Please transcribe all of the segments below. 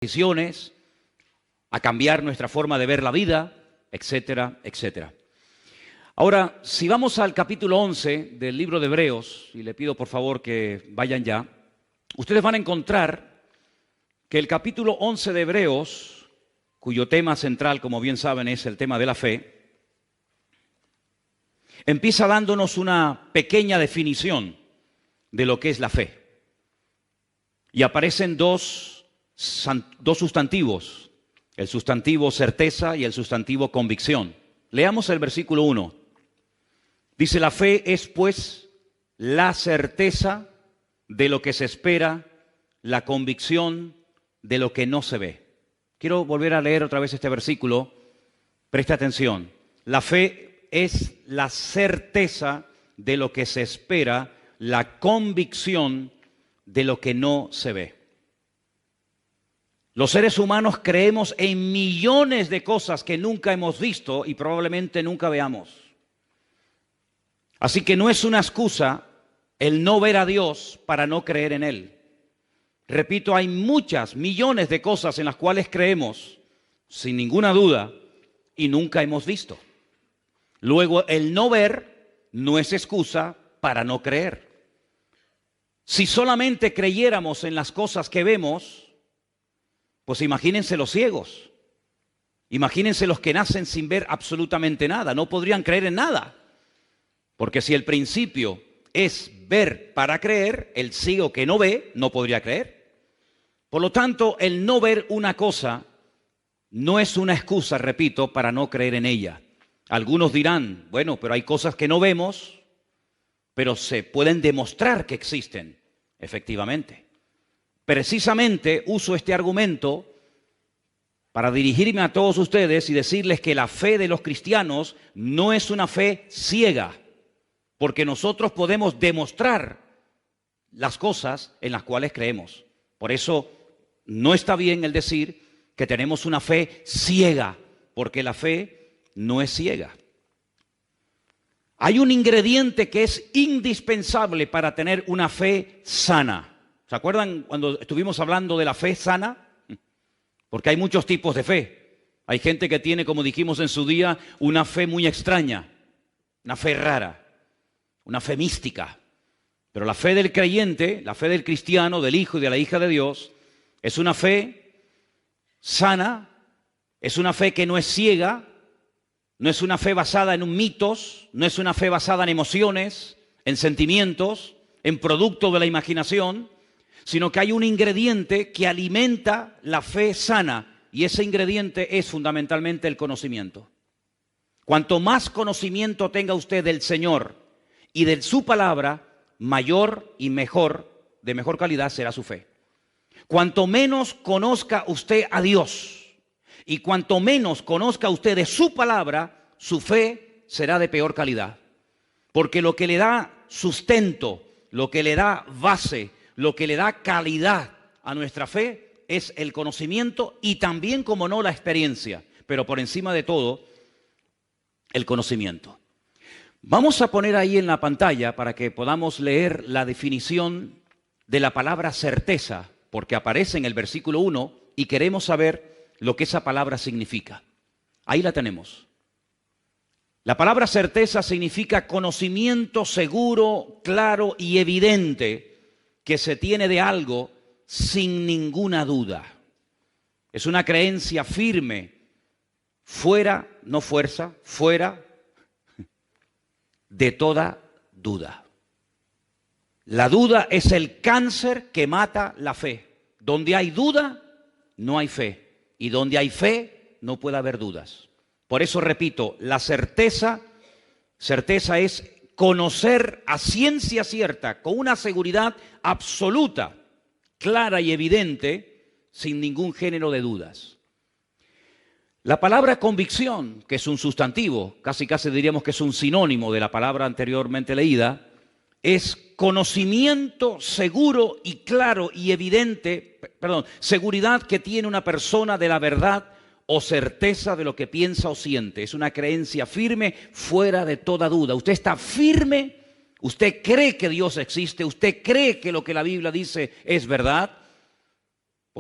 decisiones, a cambiar nuestra forma de ver la vida, etcétera, etcétera. Ahora, si vamos al capítulo 11 del libro de Hebreos, y le pido por favor que vayan ya, ustedes van a encontrar que el capítulo 11 de Hebreos, cuyo tema central, como bien saben, es el tema de la fe, empieza dándonos una pequeña definición de lo que es la fe. Y aparecen dos sustantivos, el sustantivo certeza y el sustantivo convicción. Leamos el versículo 1. Dice, la fe es pues la certeza de lo que se espera, la convicción de lo que no se ve. Quiero volver a leer otra vez este versículo. Preste atención. La fe es la certeza de lo que se espera, la convicción de lo que no se ve. Los seres humanos creemos en millones de cosas que nunca hemos visto y probablemente nunca veamos. Así que no es una excusa el no ver a Dios para no creer en Él. Repito, hay muchas, millones de cosas en las cuales creemos, sin ninguna duda, y nunca hemos visto. Luego, el no ver no es excusa para no creer. Si solamente creyéramos en las cosas que vemos, pues imagínense los ciegos, imagínense los que nacen sin ver absolutamente nada, no podrían creer en nada. Porque si el principio es ver para creer, el ciego que no ve no podría creer. Por lo tanto, el no ver una cosa no es una excusa, repito, para no creer en ella. Algunos dirán, bueno, pero hay cosas que no vemos, pero se pueden demostrar que existen, efectivamente. Precisamente uso este argumento para dirigirme a todos ustedes y decirles que la fe de los cristianos no es una fe ciega, porque nosotros podemos demostrar las cosas en las cuales creemos. Por eso no está bien el decir que tenemos una fe ciega, porque la fe no es ciega. Hay un ingrediente que es indispensable para tener una fe sana. ¿Se acuerdan cuando estuvimos hablando de la fe sana? Porque hay muchos tipos de fe. Hay gente que tiene, como dijimos en su día, una fe muy extraña, una fe rara, una fe mística. Pero la fe del creyente, la fe del cristiano, del hijo y de la hija de Dios, es una fe sana, es una fe que no es ciega, no es una fe basada en mitos, no es una fe basada en emociones, en sentimientos, en producto de la imaginación, sino que hay un ingrediente que alimenta la fe sana, y ese ingrediente es fundamentalmente el conocimiento. Cuanto más conocimiento tenga usted del Señor y de su palabra, mayor y mejor, de mejor calidad será su fe. Cuanto menos conozca usted a Dios y cuanto menos conozca usted de su palabra, su fe será de peor calidad. Porque lo que le da sustento, lo que le da base, lo que le da calidad a nuestra fe es el conocimiento y también, como no, la experiencia. Pero por encima de todo, el conocimiento. Vamos a poner ahí en la pantalla para que podamos leer la definición de la palabra certeza, porque aparece en el versículo 1 y queremos saber lo que esa palabra significa. Ahí la tenemos. La palabra certeza significa conocimiento seguro, claro y evidente que se tiene de algo sin ninguna duda. Es una creencia firme, fuera, no fuerza, fuera de toda duda. La duda es el cáncer que mata la fe. Donde hay duda, no hay fe. Y donde hay fe, no puede haber dudas. Por eso repito, la certeza es conocer a ciencia cierta, con una seguridad absoluta, clara y evidente, sin ningún género de dudas. La palabra convicción, que es un sustantivo, casi diríamos que es un sinónimo de la palabra anteriormente leída, es conocimiento seguro y claro y evidente, seguridad que tiene una persona de la verdad o certeza de lo que piensa o siente. Es una creencia firme, fuera de toda duda. Usted está firme, usted cree que Dios existe, usted cree que lo que la Biblia dice es verdad.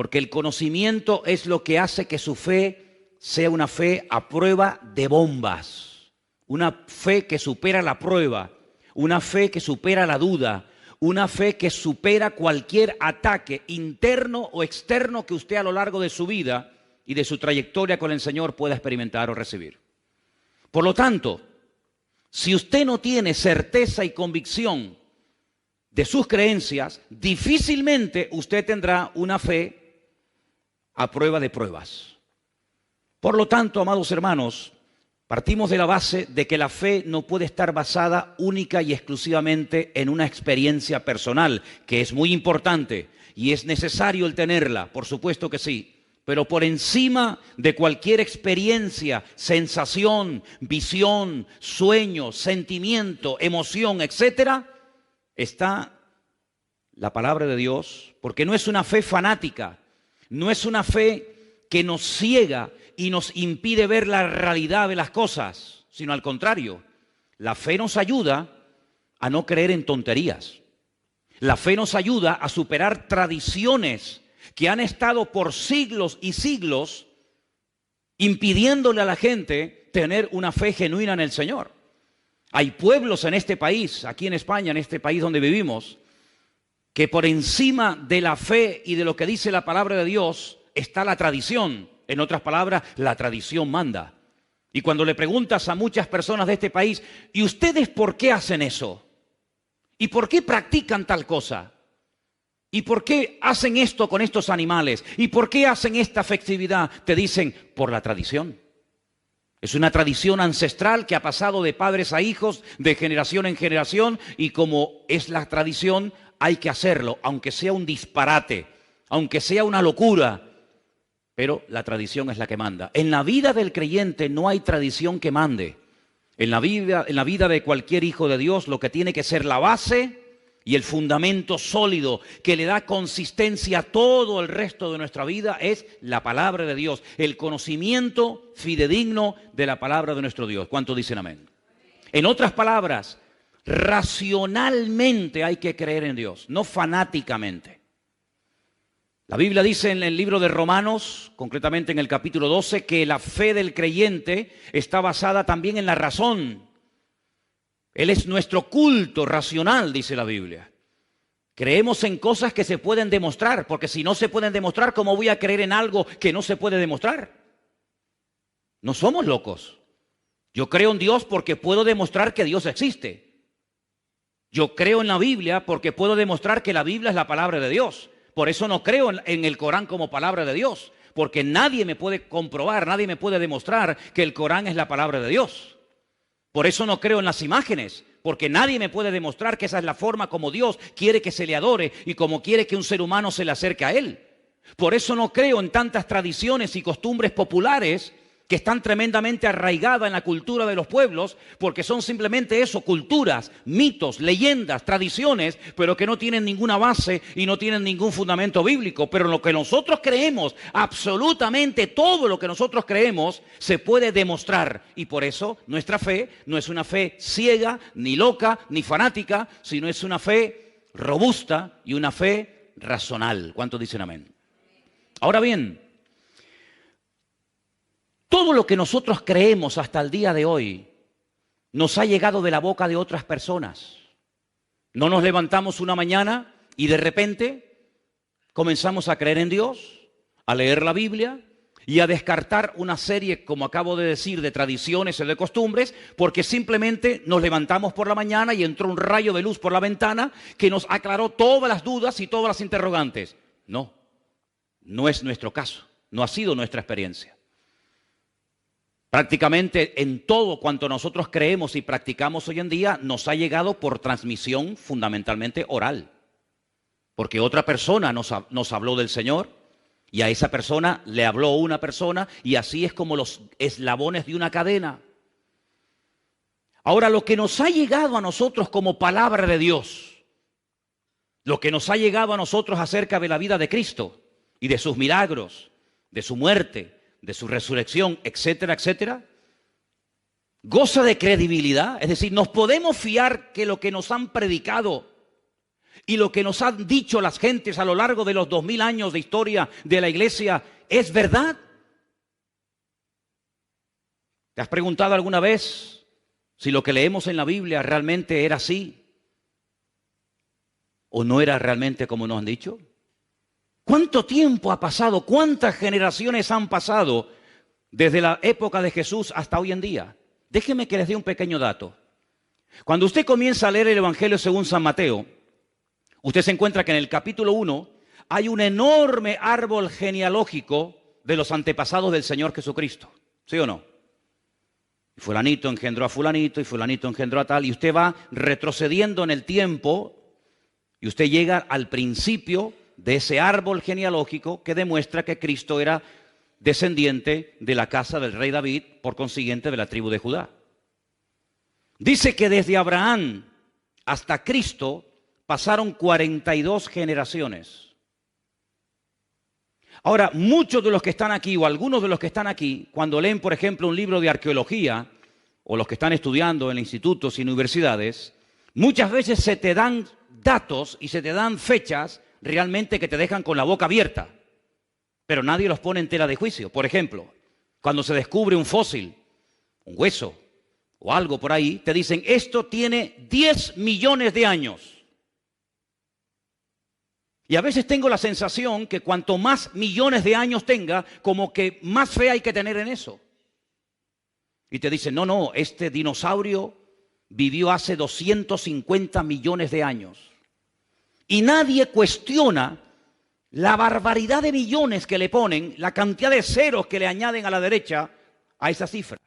porque el conocimiento es lo que hace que su fe sea una fe a prueba de bombas, una fe que supera la prueba, una fe que supera la duda, una fe que supera cualquier ataque interno o externo que usted a lo largo de su vida y de su trayectoria con el Señor pueda experimentar o recibir. Por lo tanto, si usted no tiene certeza y convicción de sus creencias, difícilmente usted tendrá una fe a prueba de pruebas. Por lo tanto, amados hermanos, partimos de la base de que la fe no puede estar basada única y exclusivamente en una experiencia personal, que es muy importante y es necesario el tenerla, por supuesto que sí. Pero por encima de cualquier experiencia, sensación, visión, sueño, sentimiento, emoción, etcétera, está la palabra de Dios, porque no es una fe fanática, no es una fe que nos ciega y nos impide ver la realidad de las cosas, sino al contrario, la fe nos ayuda a no creer en tonterías. La fe nos ayuda a superar tradiciones que han estado por siglos y siglos impidiéndole a la gente tener una fe genuina en el Señor. Hay pueblos en este país, aquí en España, en este país donde vivimos, que por encima de la fe y de lo que dice la palabra de Dios está la tradición. En otras palabras, la tradición manda. Y cuando le preguntas a muchas personas de este país, ¿y ustedes por qué hacen eso? ¿Y por qué practican tal cosa? ¿Y por qué hacen esto con estos animales? ¿Y por qué hacen esta festividad? Te dicen, por la tradición. Es una tradición ancestral que ha pasado de padres a hijos, de generación en generación, y como es la tradición, hay que hacerlo, aunque sea un disparate, aunque sea una locura, pero la tradición es la que manda. En la vida del creyente no hay tradición que mande. En la vida de cualquier hijo de Dios, lo que tiene que ser la base y el fundamento sólido que le da consistencia a todo el resto de nuestra vida es la palabra de Dios, el conocimiento fidedigno de la palabra de nuestro Dios. ¿Cuántos dicen amén? En otras palabras, racionalmente hay que creer en Dios, no fanáticamente. La Biblia dice en el libro de Romanos, concretamente en el capítulo 12, que la fe del creyente está basada también en la razón. Él es nuestro culto racional, dice la Biblia. Creemos en cosas que se pueden demostrar, porque si no se pueden demostrar, ¿cómo voy a creer en algo que no se puede demostrar? No somos locos. Yo creo en Dios porque puedo demostrar que Dios existe. Yo creo en la Biblia porque puedo demostrar que la Biblia es la palabra de Dios. Por eso no creo en el Corán como palabra de Dios, porque nadie me puede comprobar, nadie me puede demostrar que el Corán es la palabra de Dios. Por eso no creo en las imágenes, porque nadie me puede demostrar que esa es la forma como Dios quiere que se le adore y como quiere que un ser humano se le acerque a Él. Por eso no creo en tantas tradiciones y costumbres populares que están tremendamente arraigadas en la cultura de los pueblos, porque son simplemente eso, culturas, mitos, leyendas, tradiciones, pero que no tienen ninguna base y no tienen ningún fundamento bíblico. Pero lo que nosotros creemos, absolutamente todo lo que nosotros creemos, se puede demostrar. Y por eso nuestra fe no es una fe ciega, ni loca, ni fanática, sino es una fe robusta y una fe racional. ¿Cuántos dicen amén? Ahora bien, todo lo que nosotros creemos hasta el día de hoy nos ha llegado de la boca de otras personas. No nos levantamos una mañana y de repente comenzamos a creer en Dios, a leer la Biblia y a descartar una serie, como acabo de decir, de tradiciones y de costumbres, porque simplemente nos levantamos por la mañana y entró un rayo de luz por la ventana que nos aclaró todas las dudas y todas las interrogantes. No, no es nuestro caso, no ha sido nuestra experiencia. Prácticamente en todo cuanto nosotros creemos y practicamos hoy en día nos ha llegado por transmisión fundamentalmente oral. Porque otra persona nos habló del Señor y a esa persona le habló una persona y así es como los eslabones de una cadena. Ahora, lo que nos ha llegado a nosotros como palabra de Dios, lo que nos ha llegado a nosotros acerca de la vida de Cristo y de sus milagros, de su muerte, de su resurrección, etcétera, etcétera, goza de credibilidad. Es decir, nos podemos fiar que lo que nos han predicado Y lo que nos han dicho las gentes a lo largo de los 2000 años de historia de la iglesia es verdad. ¿Te has preguntado alguna vez si lo que leemos en la Biblia realmente era así? ¿O no era realmente como nos han dicho? ¿Cuánto tiempo ha pasado? ¿Cuántas generaciones han pasado desde la época de Jesús hasta hoy en día? Déjeme que les dé un pequeño dato. Cuando usted comienza a leer el Evangelio según San Mateo, usted se encuentra que en el capítulo 1 hay un enorme árbol genealógico de los antepasados del Señor Jesucristo. ¿Sí o no? Fulanito engendró a fulanito y fulanito engendró a tal. Y usted va retrocediendo en el tiempo y usted llega al principio de ese árbol genealógico que demuestra que Cristo era descendiente de la casa del rey David, por consiguiente de la tribu de Judá. Dice que desde Abraham hasta Cristo pasaron 42 generaciones. Ahora, muchos de los que están aquí, o algunos de los que están aquí, cuando leen, por ejemplo, un libro de arqueología, o los que están estudiando en institutos y universidades, muchas veces se te dan datos y se te dan fechas realmente que te dejan con la boca abierta, pero nadie los pone en tela de juicio. Por ejemplo, cuando se descubre un fósil, un hueso o algo por ahí, te dicen, esto tiene 10 millones de años. Y a veces tengo la sensación que cuanto más millones de años tenga, como que más fe hay que tener en eso. Y te dicen, no, este dinosaurio vivió hace 250 millones de años. Y nadie cuestiona la barbaridad de millones que le ponen, la cantidad de ceros que le añaden a la derecha a esa cifra.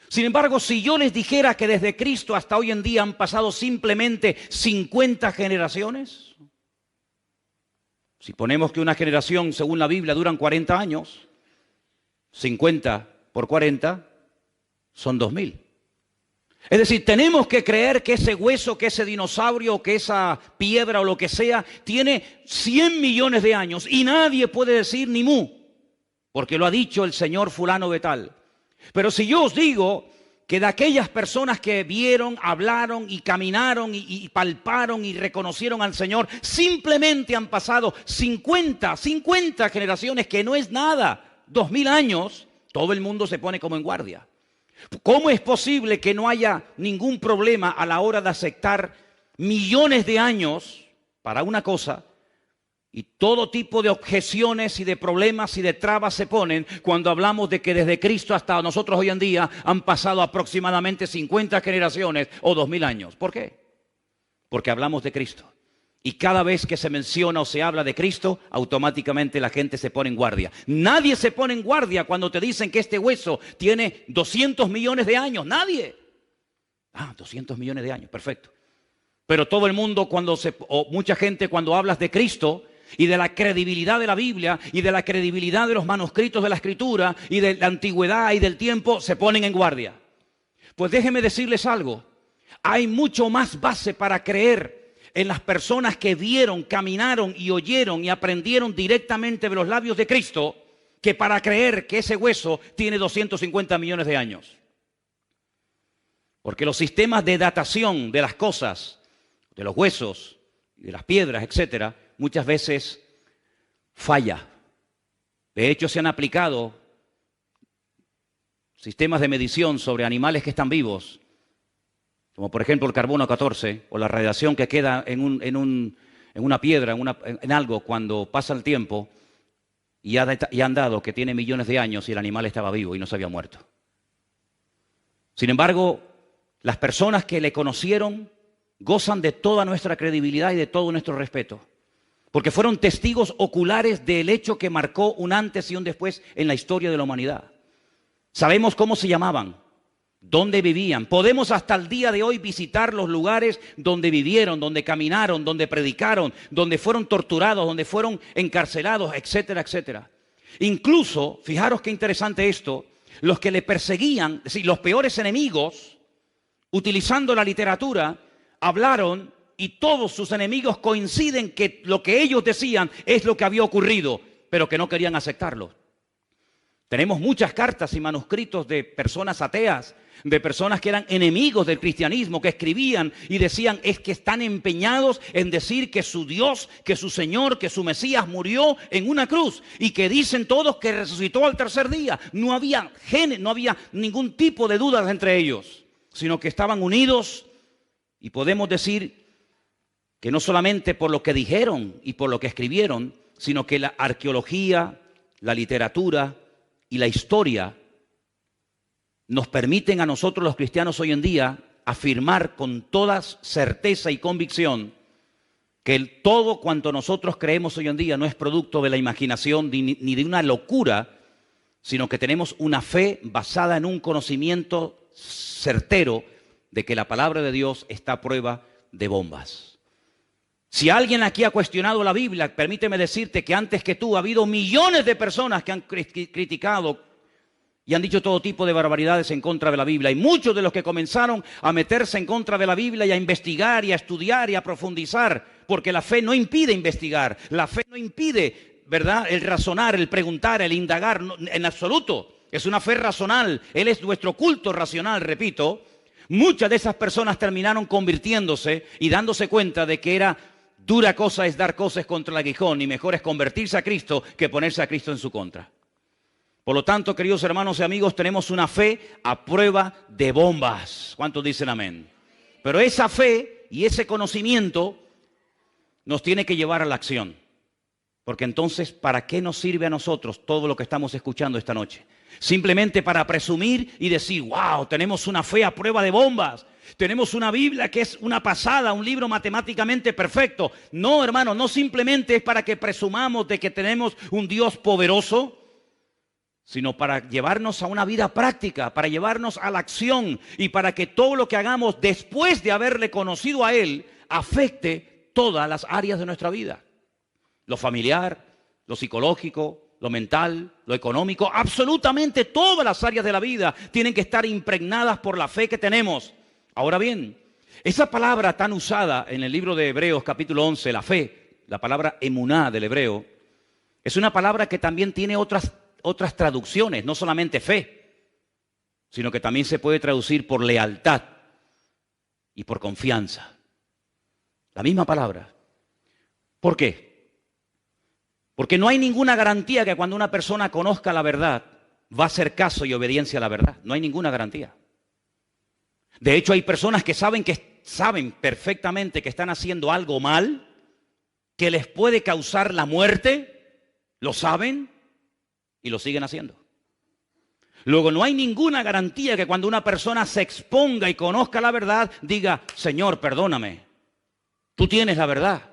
Sin embargo, si yo les dijera que desde Cristo hasta hoy en día han pasado simplemente 50 generaciones, si ponemos que una generación, según la Biblia, duran 40 años, 50 por 40 son 2000. Es decir, tenemos que creer que ese hueso, que ese dinosaurio, que esa piedra o lo que sea, tiene 100 millones de años y nadie puede decir ni mu, porque lo ha dicho el señor fulano de tal. Pero si yo os digo que de aquellas personas que vieron, hablaron y caminaron y palparon y reconocieron al Señor, simplemente han pasado 50 generaciones, que no es nada, 2000 años, todo el mundo se pone como en guardia. ¿Cómo es posible que no haya ningún problema a la hora de aceptar millones de años para una cosa y todo tipo de objeciones y de problemas y de trabas se ponen cuando hablamos de que desde Cristo hasta nosotros hoy en día han pasado aproximadamente 50 generaciones o 2000 años? ¿Por qué? Porque hablamos de Cristo. Y cada vez que se menciona o se habla de Cristo, automáticamente la gente se pone en guardia. Nadie se pone en guardia cuando te dicen que este hueso tiene 200 millones de años. Nadie. 200 millones de años, perfecto. Pero todo el mundo, o mucha gente, cuando hablas de Cristo y de la credibilidad de la Biblia y de la credibilidad de los manuscritos de la Escritura y de la antigüedad y del tiempo, se ponen en guardia. Pues déjenme decirles algo. Hay mucho más base para creer en las personas que vieron, caminaron y oyeron y aprendieron directamente de los labios de Cristo, que para creer que ese hueso tiene 250 millones de años. Porque los sistemas de datación de las cosas, de los huesos, de las piedras, etcétera, muchas veces falla. De hecho, se han aplicado sistemas de medición sobre animales que están vivos, como por ejemplo el carbono 14 o la radiación que queda en una piedra, en algo cuando pasa el tiempo, y han dado que tiene millones de años y el animal estaba vivo y no se había muerto. Sin embargo, las personas que le conocieron gozan de toda nuestra credibilidad y de todo nuestro respeto, porque fueron testigos oculares del hecho que marcó un antes y un después en la historia de la humanidad. Sabemos cómo se llamaban, dónde vivían. Podemos hasta el día de hoy visitar los lugares donde vivieron, donde caminaron, donde predicaron, donde fueron torturados, donde fueron encarcelados, etcétera, etcétera. Incluso, fijaros qué interesante esto, los que le perseguían, es decir, los peores enemigos, utilizando la literatura, hablaron y todos sus enemigos coinciden que lo que ellos decían es lo que había ocurrido, pero que no querían aceptarlo. Tenemos muchas cartas y manuscritos de personas ateas, de personas que eran enemigos del cristianismo, que escribían y decían, es que están empeñados en decir que su Dios, que su Señor, que su Mesías murió en una cruz, y que dicen todos que resucitó al tercer día. No había ningún tipo de dudas entre ellos, sino que estaban unidos, y podemos decir que no solamente por lo que dijeron y por lo que escribieron, sino que la arqueología, la literatura y la historia nos permiten a nosotros los cristianos hoy en día afirmar con toda certeza y convicción que todo cuanto nosotros creemos hoy en día no es producto de la imaginación ni de una locura, sino que tenemos una fe basada en un conocimiento certero de que la palabra de Dios está a prueba de bombas. Si alguien aquí ha cuestionado la Biblia, permíteme decirte que antes que tú ha habido millones de personas que han criticado y han dicho todo tipo de barbaridades en contra de la Biblia. Y muchos de los que comenzaron a meterse en contra de la Biblia y a investigar y a estudiar y a profundizar, porque la fe no impide investigar, la fe no impide, ¿verdad?, el razonar, el preguntar, el indagar, no, en absoluto. Es una fe racional, Él es nuestro culto racional, repito. Muchas de esas personas terminaron convirtiéndose y dándose cuenta de que era dura cosa es dar cosas contra el aguijón y mejor es convertirse a Cristo que ponerse a Cristo en su contra. Por lo tanto, queridos hermanos y amigos, tenemos una fe a prueba de bombas. ¿Cuántos dicen amén? Pero esa fe y ese conocimiento nos tiene que llevar a la acción. Porque entonces, ¿para qué nos sirve a nosotros todo lo que estamos escuchando esta noche? Simplemente para presumir y decir, wow, tenemos una fe a prueba de bombas. Tenemos una Biblia que es una pasada, un libro matemáticamente perfecto. No, hermano, no simplemente es para que presumamos de que tenemos un Dios poderoso, sino para llevarnos a una vida práctica, para llevarnos a la acción y para que todo lo que hagamos después de haberle conocido a Él afecte todas las áreas de nuestra vida. Lo familiar, lo psicológico, lo mental, lo económico, absolutamente todas las áreas de la vida tienen que estar impregnadas por la fe que tenemos. Ahora bien, esa palabra tan usada en el libro de Hebreos capítulo 11, la fe, la palabra emuná del hebreo, es una palabra que también tiene otras traducciones, no solamente fe, sino que también se puede traducir por lealtad y por confianza. La misma palabra. ¿Por qué? Porque no hay ninguna garantía que cuando una persona conozca la verdad va a hacer caso y obediencia a la verdad. No hay ninguna garantía. De hecho, hay personas que saben perfectamente que están haciendo algo mal, que les puede causar la muerte, lo saben y lo siguen haciendo. Luego, no hay ninguna garantía que cuando una persona se exponga y conozca la verdad, diga, Señor, perdóname, tú tienes la verdad.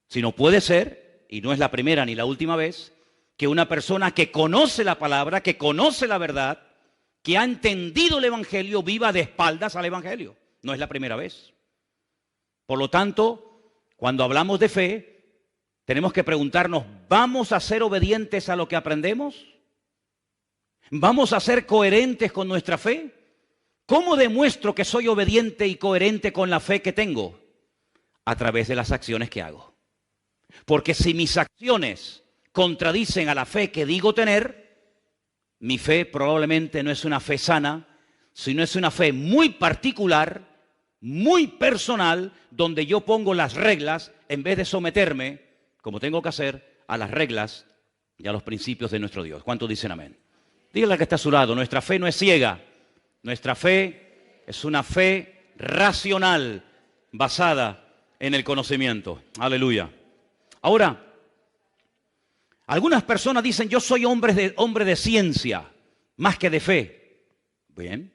Sino puede ser, y no es la primera ni la última vez, que una persona que conoce la palabra, que conoce la verdad, que ha entendido el Evangelio, viva de espaldas al Evangelio. No es la primera vez. Por lo tanto, cuando hablamos de fe, tenemos que preguntarnos, ¿vamos a ser obedientes a lo que aprendemos? ¿Vamos a ser coherentes con nuestra fe? ¿Cómo demuestro que soy obediente y coherente con la fe que tengo? A través de las acciones que hago. Porque si mis acciones contradicen a la fe que digo tener, mi fe probablemente no es una fe sana, sino es una fe muy particular, muy personal, donde yo pongo las reglas en vez de someterme, como tengo que hacer, a las reglas y a los principios de nuestro Dios. ¿Cuántos dicen amén? Dígale al que está a su lado, nuestra fe no es ciega, nuestra fe es una fe racional, basada en el conocimiento. Aleluya. Ahora, algunas personas dicen, yo soy hombre de ciencia, más que de fe. Bien.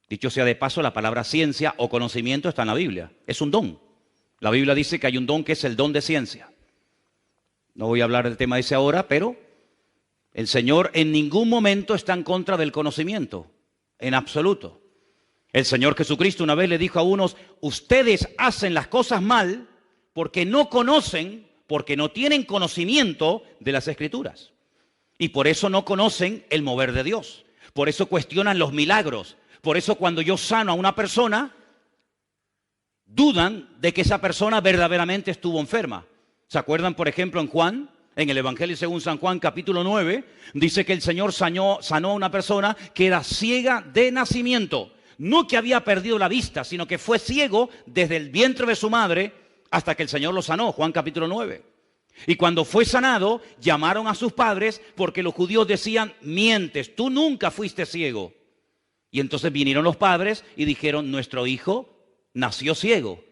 Dicho sea de paso, la palabra ciencia o conocimiento está en la Biblia. Es un don. La Biblia dice que hay un don que es el don de ciencia. No voy a hablar del tema de ese ahora, pero el Señor en ningún momento está en contra del conocimiento. En absoluto. El Señor Jesucristo una vez le dijo a unos, ustedes hacen las cosas mal porque no conocen, porque no tienen conocimiento de las Escrituras. Y por eso no conocen el mover de Dios. Por eso cuestionan los milagros. Por eso cuando yo sano a una persona, dudan de que esa persona verdaderamente estuvo enferma. ¿Se acuerdan, por ejemplo, en Juan, En el Evangelio según San Juan, capítulo 9, dice que el Señor sanó a una persona que era ciega de nacimiento. No que había perdido la vista, sino que fue ciego desde el vientre de su madre hasta que el Señor lo sanó. Juan capítulo 9. Y cuando fue sanado, llamaron a sus padres porque los judíos decían: mientes, tú nunca fuiste ciego. Y entonces vinieron los padres y dijeron: nuestro hijo nació ciego.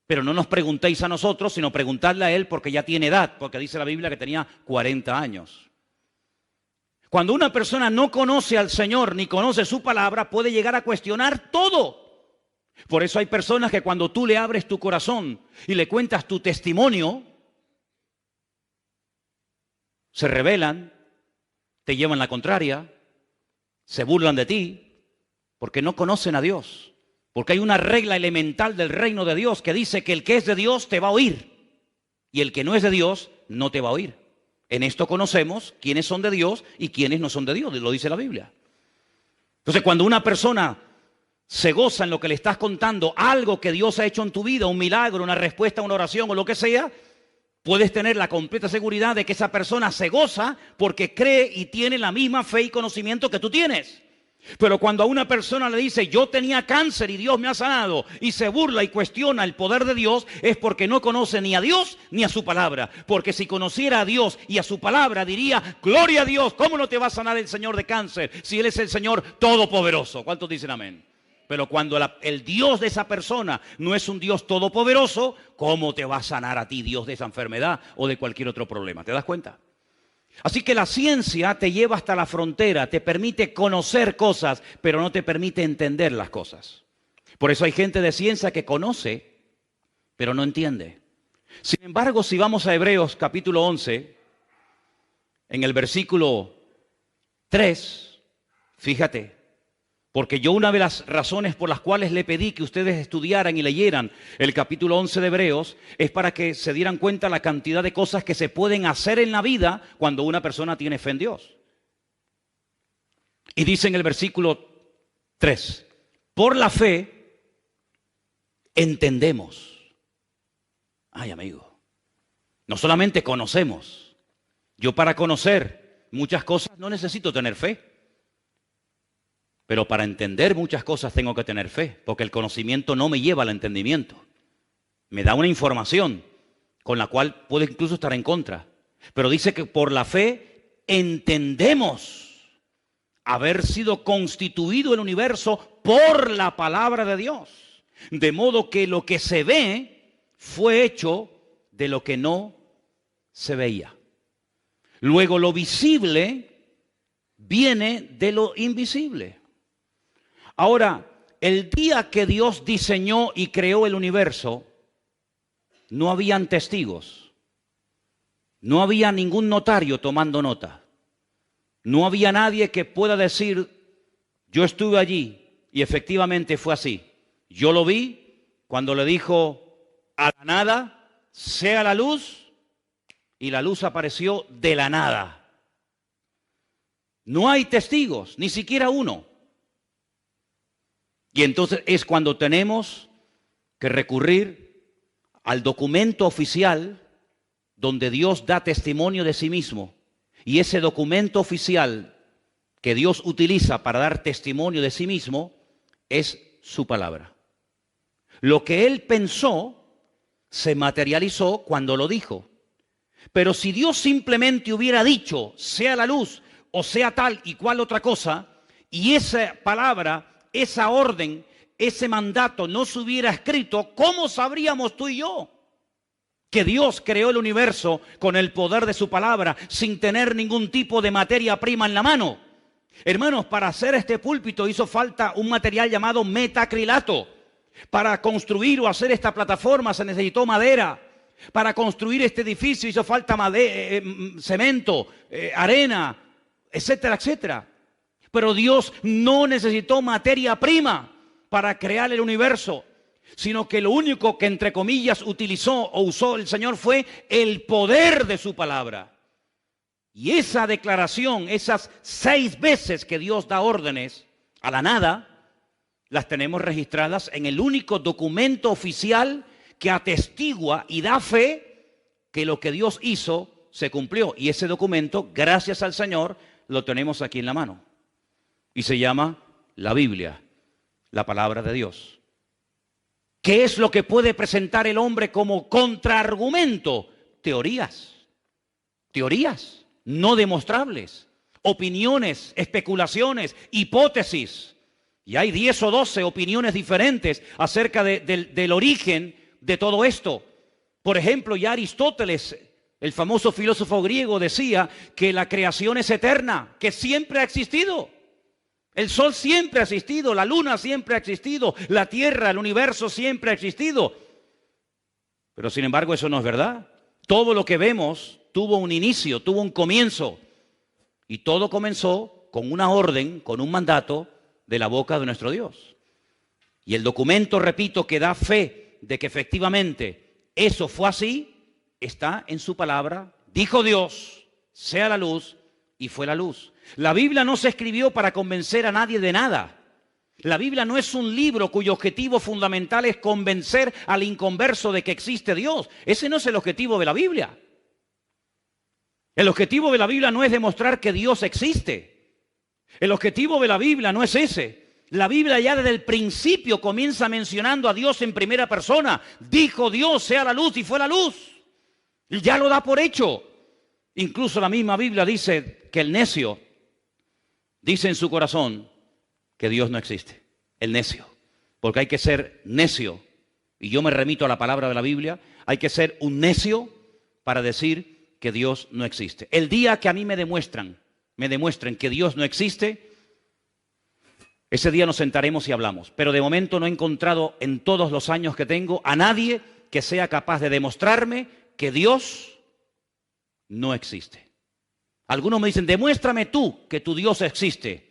Pero no nos preguntéis a nosotros, sino preguntadle a él porque ya tiene edad, porque dice la Biblia que tenía 40 años. Cuando una persona no conoce al Señor ni conoce su palabra, puede llegar a cuestionar todo. Por eso hay personas que cuando tú le abres tu corazón y le cuentas tu testimonio, se rebelan, te llevan la contraria, se burlan de ti, porque no conocen a Dios. Porque hay una regla elemental del reino de Dios que dice que el que es de Dios te va a oír y el que no es de Dios no te va a oír. En esto conocemos quiénes son de Dios y quiénes no son de Dios, lo dice la Biblia. Entonces, cuando una persona se goza en lo que le estás contando, algo que Dios ha hecho en tu vida, un milagro, una respuesta a una oración o lo que sea, puedes tener la completa seguridad de que esa persona se goza porque cree y tiene la misma fe y conocimiento que tú tienes. Pero cuando a una persona le dice: yo tenía cáncer y Dios me ha sanado, y se burla y cuestiona el poder de Dios, es porque no conoce ni a Dios ni a su palabra. Porque si conociera a Dios y a su palabra, diría: gloria a Dios, ¿cómo no te va a sanar el Señor de cáncer si Él es el Señor todopoderoso? ¿Cuántos dicen amén? Pero cuando el Dios de esa persona no es un Dios todopoderoso, ¿cómo te va a sanar a ti Dios de esa enfermedad o de cualquier otro problema? ¿Te das cuenta? Así que la ciencia te lleva hasta la frontera, te permite conocer cosas, pero no te permite entender las cosas. Por eso hay gente de ciencia que conoce, pero no entiende. Sin embargo, si vamos a Hebreos capítulo 11, en el versículo 3, fíjate, porque yo una de las razones por las cuales le pedí que ustedes estudiaran y leyeran el capítulo 11 de Hebreos es para que se dieran cuenta la cantidad de cosas que se pueden hacer en la vida cuando una persona tiene fe en Dios. Y dice en el versículo 3, por la fe entendemos. Ay, amigo, no solamente conocemos. Yo para conocer muchas cosas no necesito tener fe. Pero para entender muchas cosas tengo que tener fe, porque el conocimiento no me lleva al entendimiento. Me da una información con la cual puedo incluso estar en contra. Pero dice que por la fe entendemos haber sido constituido el universo por la palabra de Dios. De modo que lo que se ve fue hecho de lo que no se veía. Luego lo visible viene de lo invisible. Ahora, el día que Dios diseñó y creó el universo, no habían testigos, no había ningún notario tomando nota, no había nadie que pueda decir: yo estuve allí y efectivamente fue así. Yo lo vi cuando le dijo a la nada: sea la luz, y la luz apareció de la nada. No hay testigos, ni siquiera uno. Y entonces es cuando tenemos que recurrir al documento oficial donde Dios da testimonio de sí mismo. Y ese documento oficial que Dios utiliza para dar testimonio de sí mismo es su palabra. Lo que Él pensó se materializó cuando lo dijo. Pero si Dios simplemente hubiera dicho: sea la luz o sea tal y cual otra cosa, y esa palabra, esa orden, ese mandato no se hubiera escrito, ¿cómo sabríamos tú y yo que Dios creó el universo con el poder de su palabra sin tener ningún tipo de materia prima en la mano? Hermanos, para hacer este púlpito hizo falta un material llamado metacrilato. Para construir o hacer esta plataforma se necesitó madera. Para construir este edificio hizo falta cemento, arena, etcétera, etcétera. Pero Dios no necesitó materia prima para crear el universo, sino que lo único que, entre comillas, utilizó o usó el Señor fue el poder de su palabra. Y esa declaración, esas 6 veces que Dios da órdenes a la nada, las tenemos registradas en el único documento oficial que atestigua y da fe que lo que Dios hizo se cumplió. Y ese documento, gracias al Señor, lo tenemos aquí en la mano. Y se llama la Biblia, la palabra de Dios. ¿Qué es lo que puede presentar el hombre como contraargumento? Teorías. Teorías no demostrables. Opiniones, especulaciones, hipótesis. Y hay 10 o 12 opiniones diferentes acerca del origen de todo esto. Por ejemplo, ya Aristóteles, el famoso filósofo griego, decía que la creación es eterna, que siempre ha existido. El sol siempre ha existido, la luna siempre ha existido, la tierra, el universo siempre ha existido. Pero sin embargo eso no es verdad. Todo lo que vemos tuvo un inicio, tuvo un comienzo. Y todo comenzó con una orden, con un mandato de la boca de nuestro Dios. Y el documento, repito, que da fe de que efectivamente eso fue así, está en su palabra. Dijo Dios, sea la luz, y fue la luz. La Biblia no se escribió para convencer a nadie de nada. La Biblia no es un libro cuyo objetivo fundamental es convencer al inconverso de que existe Dios. Ese no es el objetivo de la Biblia. El objetivo de la Biblia no es demostrar que Dios existe. El objetivo de la Biblia no es ese. La Biblia ya desde el principio comienza mencionando a Dios en primera persona. Dijo Dios, sea la luz, y fue la luz. Y ya lo da por hecho. Incluso la misma Biblia dice que el necio dice en su corazón que Dios no existe. El necio. Porque hay que ser necio. Y yo me remito a la palabra de la Biblia. Hay que ser un necio para decir que Dios no existe. El día que a mí me demuestren que Dios no existe, ese día nos sentaremos y hablamos. Pero de momento no he encontrado en todos los años que tengo a nadie que sea capaz de demostrarme que Dios no existe. Algunos me dicen, demuéstrame tú que tu Dios existe.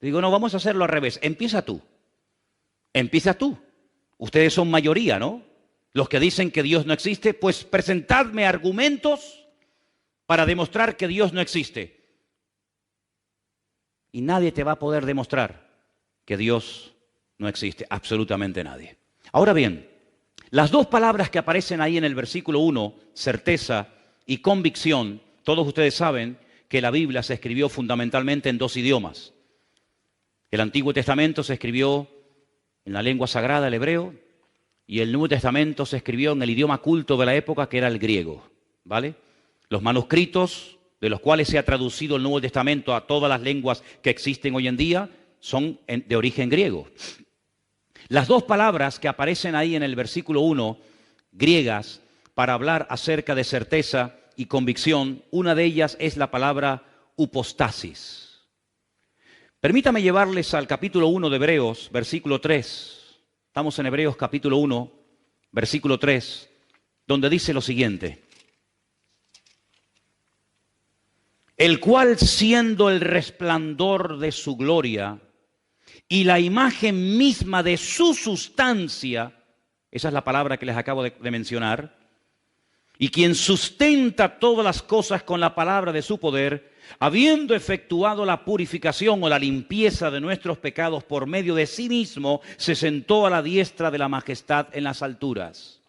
Digo, no, vamos a hacerlo al revés. Empieza tú. Empieza tú. Ustedes son mayoría, ¿no? Los que dicen que Dios no existe, pues presentadme argumentos para demostrar que Dios no existe. Y nadie te va a poder demostrar que Dios no existe. Absolutamente nadie. Ahora bien, las dos palabras que aparecen ahí en el versículo 1, certeza y convicción, todos ustedes saben que la Biblia se escribió fundamentalmente en dos idiomas. El Antiguo Testamento se escribió en la lengua sagrada, el hebreo, y el Nuevo Testamento se escribió en el idioma culto de la época, que era el griego, ¿vale? Los manuscritos de los cuales se ha traducido el Nuevo Testamento a todas las lenguas que existen hoy en día son de origen griego. Las dos palabras que aparecen ahí en el versículo 1, griegas, para hablar acerca de certeza y convicción, una de ellas es la palabra upostasis. Permítame llevarles al capítulo 1 de Hebreos, versículo 3. Estamos en Hebreos capítulo 1, versículo 3, donde dice lo siguiente. El cual, siendo el resplandor de su gloria y la imagen misma de su sustancia, esa es la palabra que les acabo de mencionar, y quien sustenta todas las cosas con la palabra de su poder, habiendo efectuado la purificación o la limpieza de nuestros pecados por medio de sí mismo, se sentó a la diestra de la majestad en las alturas.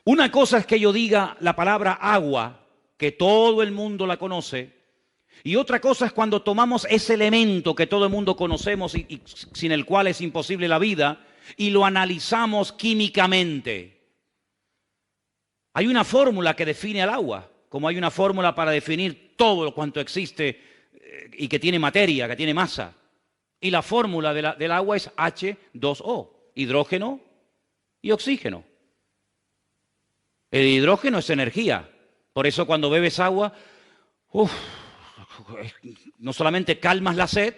Una cosa es que yo diga la palabra agua, que todo el mundo la conoce, y otra cosa es cuando tomamos ese elemento que todo el mundo conocemos y sin el cual es imposible la vida, y lo analizamos químicamente. Hay una fórmula que define al agua, como hay una fórmula para definir todo lo cuanto existe y que tiene materia, que tiene masa. Y la fórmula del agua es H2O, hidrógeno y oxígeno. El hidrógeno es energía. Por eso cuando bebes agua, no solamente calmas la sed,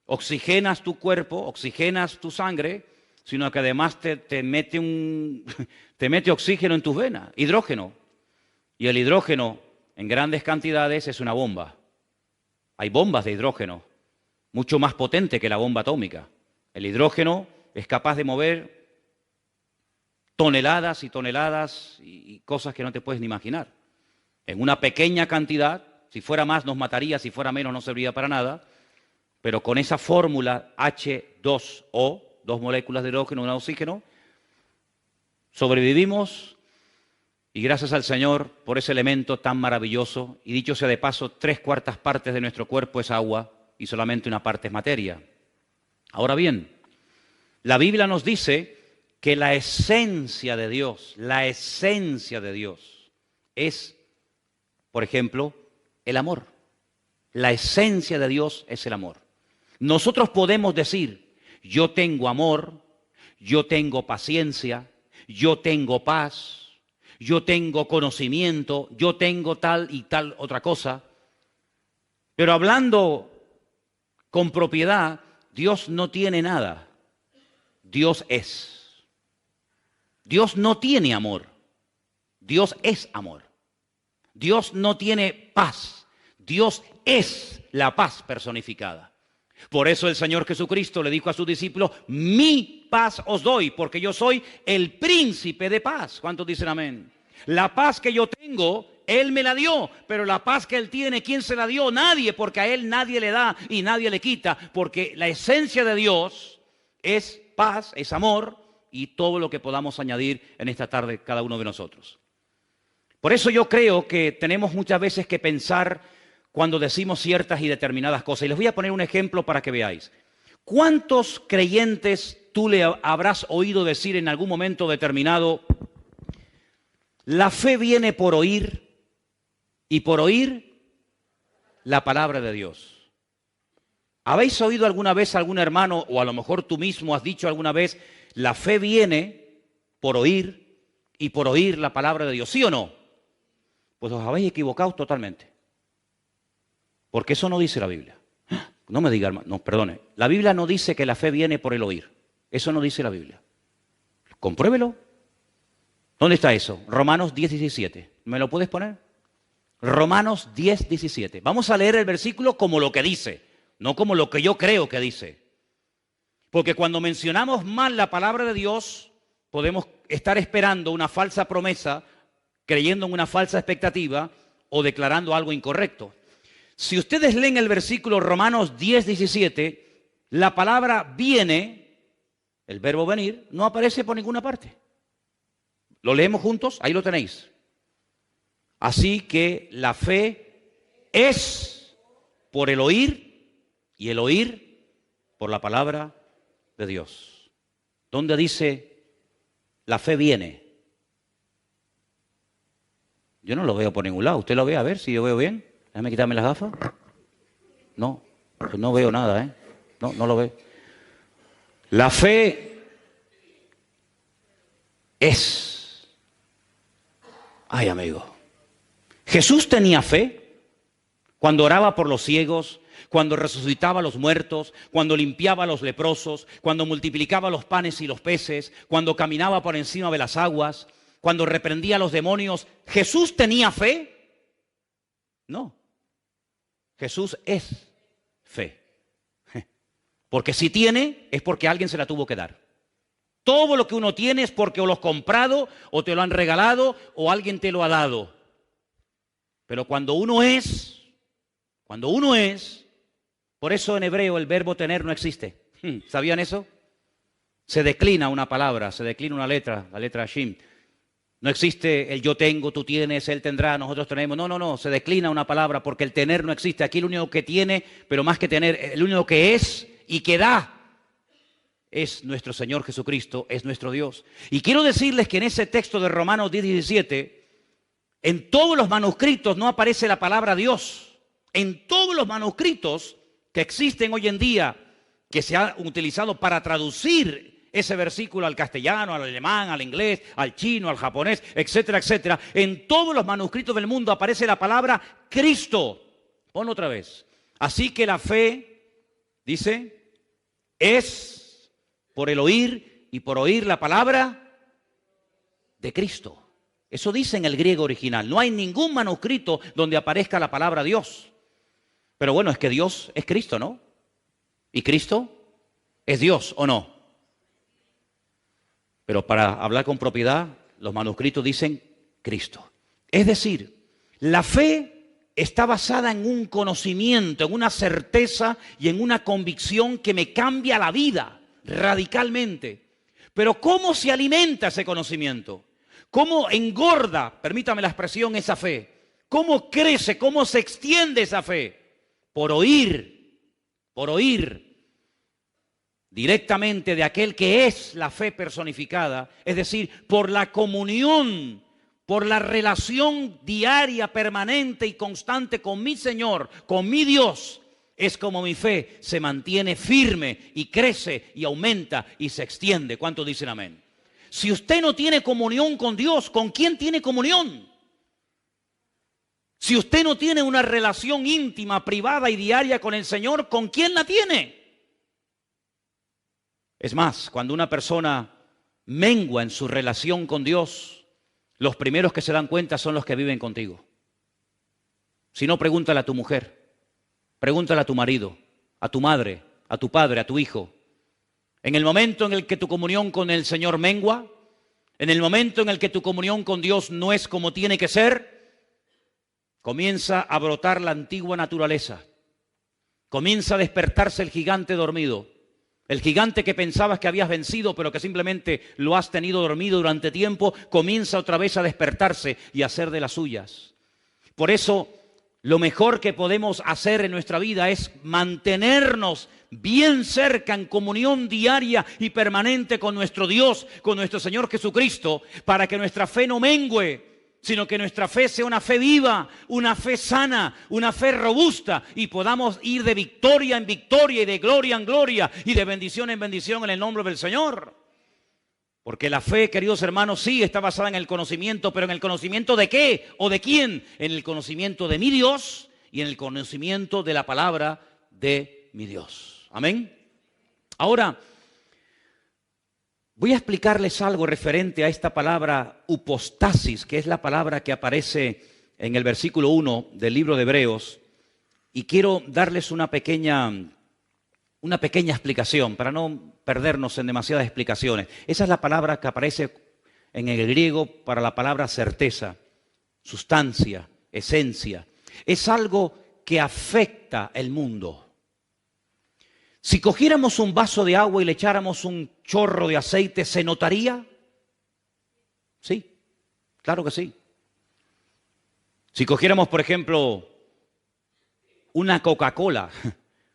oxigenas tu cuerpo, oxigenas tu sangre, sino que además te mete oxígeno en tus venas, hidrógeno. Y el hidrógeno en grandes cantidades es una bomba. Hay bombas de hidrógeno, mucho más potente que la bomba atómica. El hidrógeno es capaz de mover toneladas y toneladas y cosas que no te puedes ni imaginar. En una pequeña cantidad, si fuera más nos mataría, si fuera menos no serviría para nada, pero con esa fórmula H2O, dos moléculas de hidrógeno, una de oxígeno, sobrevivimos Y gracias al Señor por ese elemento tan maravilloso. Y dicho sea de paso, 3/4 partes de nuestro cuerpo es agua y solamente una parte es materia. Ahora bien, la Biblia nos dice que la esencia de Dios es, por ejemplo, el amor. La esencia de Dios es el amor. Nosotros podemos decir, yo tengo amor, yo tengo paciencia, yo tengo paz, yo tengo conocimiento, yo tengo tal y tal otra cosa. Pero hablando con propiedad, Dios no tiene nada. Dios es. Dios no tiene amor. Dios es amor. Dios no tiene paz. Dios es la paz personificada. Por eso el Señor Jesucristo le dijo a sus discípulos, mi paz os doy, porque yo soy el príncipe de paz. ¿Cuántos dicen amén? La paz que yo tengo, Él me la dio, pero la paz que Él tiene, ¿quién se la dio? Nadie, porque a Él nadie le da y nadie le quita, porque la esencia de Dios es paz, es amor y todo lo que podamos añadir en esta tarde cada uno de nosotros. Por eso yo creo que tenemos muchas veces que pensar cuando decimos ciertas y determinadas cosas. Y les voy a poner un ejemplo para que veáis. ¿Cuántos creyentes tú le habrás oído decir en algún momento determinado, la fe viene por oír y por oír la palabra de Dios? ¿Habéis oído alguna vez a algún hermano, o a lo mejor tú mismo has dicho alguna vez, la fe viene por oír y por oír la palabra de Dios? ¿Sí o no? Pues os habéis equivocado totalmente. Porque eso no dice la Biblia. No me diga, hermano, no, perdone. La Biblia no dice que la fe viene por el oír. Eso no dice la Biblia. Compruébelo. ¿Dónde está eso? Romanos 10:17. ¿Me lo puedes poner? Romanos 10:17. Vamos a leer el versículo como lo que dice, no como lo que yo creo que dice. Porque cuando mencionamos mal la palabra de Dios, podemos estar esperando una falsa promesa, creyendo en una falsa expectativa o declarando algo incorrecto. Si ustedes leen el versículo Romanos 10:17, la palabra viene, el verbo venir, no aparece por ninguna parte. ¿Lo leemos juntos? Ahí lo tenéis. Así que la fe es por el oír y el oír por la palabra de Dios. ¿Dónde dice la fe viene? Yo no lo veo por ningún lado. ¿Usted lo ve? A ver si yo veo bien. Déjame quitarme las gafas. No, pues no veo nada, ¿eh? No lo veo. La fe es. Ay, amigo. Jesús tenía fe cuando oraba por los ciegos, cuando resucitaba a los muertos, cuando limpiaba a los leprosos, cuando multiplicaba los panes y los peces, cuando caminaba por encima de las aguas, cuando reprendía a los demonios. ¿Jesús tenía fe? No. Jesús es fe. Porque si tiene, es porque alguien se la tuvo que dar. Todo lo que uno tiene es porque o lo has comprado, o te lo han regalado, o alguien te lo ha dado. Pero cuando uno es, por eso en hebreo el verbo tener no existe. ¿Sabían eso? Se declina una palabra, se declina una letra, la letra Shin. No existe el yo tengo, tú tienes, él tendrá, nosotros tenemos. No, se declina una palabra porque el tener no existe. Aquí el único que tiene, pero más que tener, el único que es y que da es nuestro Señor Jesucristo, es nuestro Dios. Y quiero decirles que en ese texto de Romanos 10:17, en todos los manuscritos no aparece la palabra Dios. En todos los manuscritos que existen hoy en día, que se han utilizado para traducir ese versículo al castellano, al alemán, al inglés, al chino, al japonés, etcétera, etcétera. En todos los manuscritos del mundo aparece la palabra Cristo. Ponlo otra vez. Así que la fe, dice, es por el oír y por oír la palabra de Cristo. Eso dice en el griego original. No hay ningún manuscrito donde aparezca la palabra Dios. Pero bueno, es que Dios es Cristo, ¿no? ¿Y Cristo es Dios o no? Pero para hablar con propiedad, los manuscritos dicen Cristo. Es decir, la fe está basada en un conocimiento, en una certeza y en una convicción que me cambia la vida radicalmente. Pero ¿cómo se alimenta ese conocimiento? ¿Cómo engorda, permítame la expresión, esa fe? ¿Cómo crece, cómo se extiende esa fe? Por oír directamente de aquel que es la fe personificada, es decir, por la comunión, por la relación diaria, permanente y constante con mi Señor, con mi Dios. Es como mi fe se mantiene firme y crece y aumenta y se extiende. ¿Cuántos dicen amén? Si usted no tiene comunión con Dios, ¿con quién tiene comunión? Si usted no tiene una relación íntima, privada y diaria con el Señor, ¿con quién la tiene? Es más, cuando una persona mengua en su relación con Dios, los primeros que se dan cuenta son los que viven contigo. Si no, pregúntale a tu mujer, pregúntale a tu marido, a tu madre, a tu padre, a tu hijo. En el momento en el que tu comunión con el Señor mengua, en el momento en el que tu comunión con Dios no es como tiene que ser, comienza a brotar la antigua naturaleza. Comienza a despertarse el gigante dormido. El gigante que pensabas que habías vencido, pero que simplemente lo has tenido dormido durante tiempo, comienza otra vez a despertarse y a hacer de las suyas. Por eso, lo mejor que podemos hacer en nuestra vida es mantenernos bien cerca, en comunión diaria y permanente con nuestro Dios, con nuestro Señor Jesucristo, para que nuestra fe no mengüe, sino que nuestra fe sea una fe viva, una fe sana, una fe robusta, y podamos ir de victoria en victoria y de gloria en gloria y de bendición en bendición en el nombre del Señor. Porque la fe, queridos hermanos, sí está basada en el conocimiento, pero ¿en el conocimiento de qué o de quién? En el conocimiento de mi Dios y en el conocimiento de la palabra de mi Dios. Amén. Ahora, voy a explicarles algo referente a esta palabra upostasis, que es la palabra que aparece en el versículo 1 del libro de Hebreos, y quiero darles una pequeña explicación para no perdernos en demasiadas explicaciones. Esa es la palabra que aparece en el griego para la palabra certeza, sustancia, esencia. Es algo que afecta el mundo. Si cogiéramos un vaso de agua y le echáramos un chorro de aceite, ¿se notaría? Sí, claro que sí. Si cogiéramos, por ejemplo, una Coca-Cola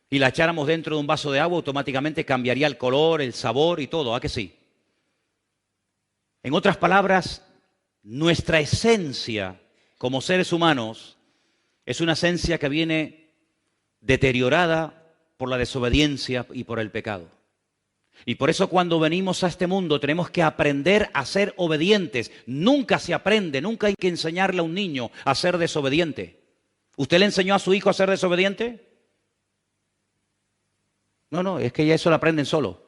y la echáramos dentro de un vaso de agua, automáticamente cambiaría el color, el sabor y todo, ¿a que sí? En otras palabras, nuestra esencia como seres humanos es una esencia que viene deteriorada por la desobediencia y por el pecado. Y por eso cuando venimos a este mundo tenemos que aprender a ser obedientes. Nunca se aprende, nunca hay que enseñarle a un niño a ser desobediente. ¿Usted le enseñó a su hijo a ser desobediente? No, es que ya eso lo aprenden solo.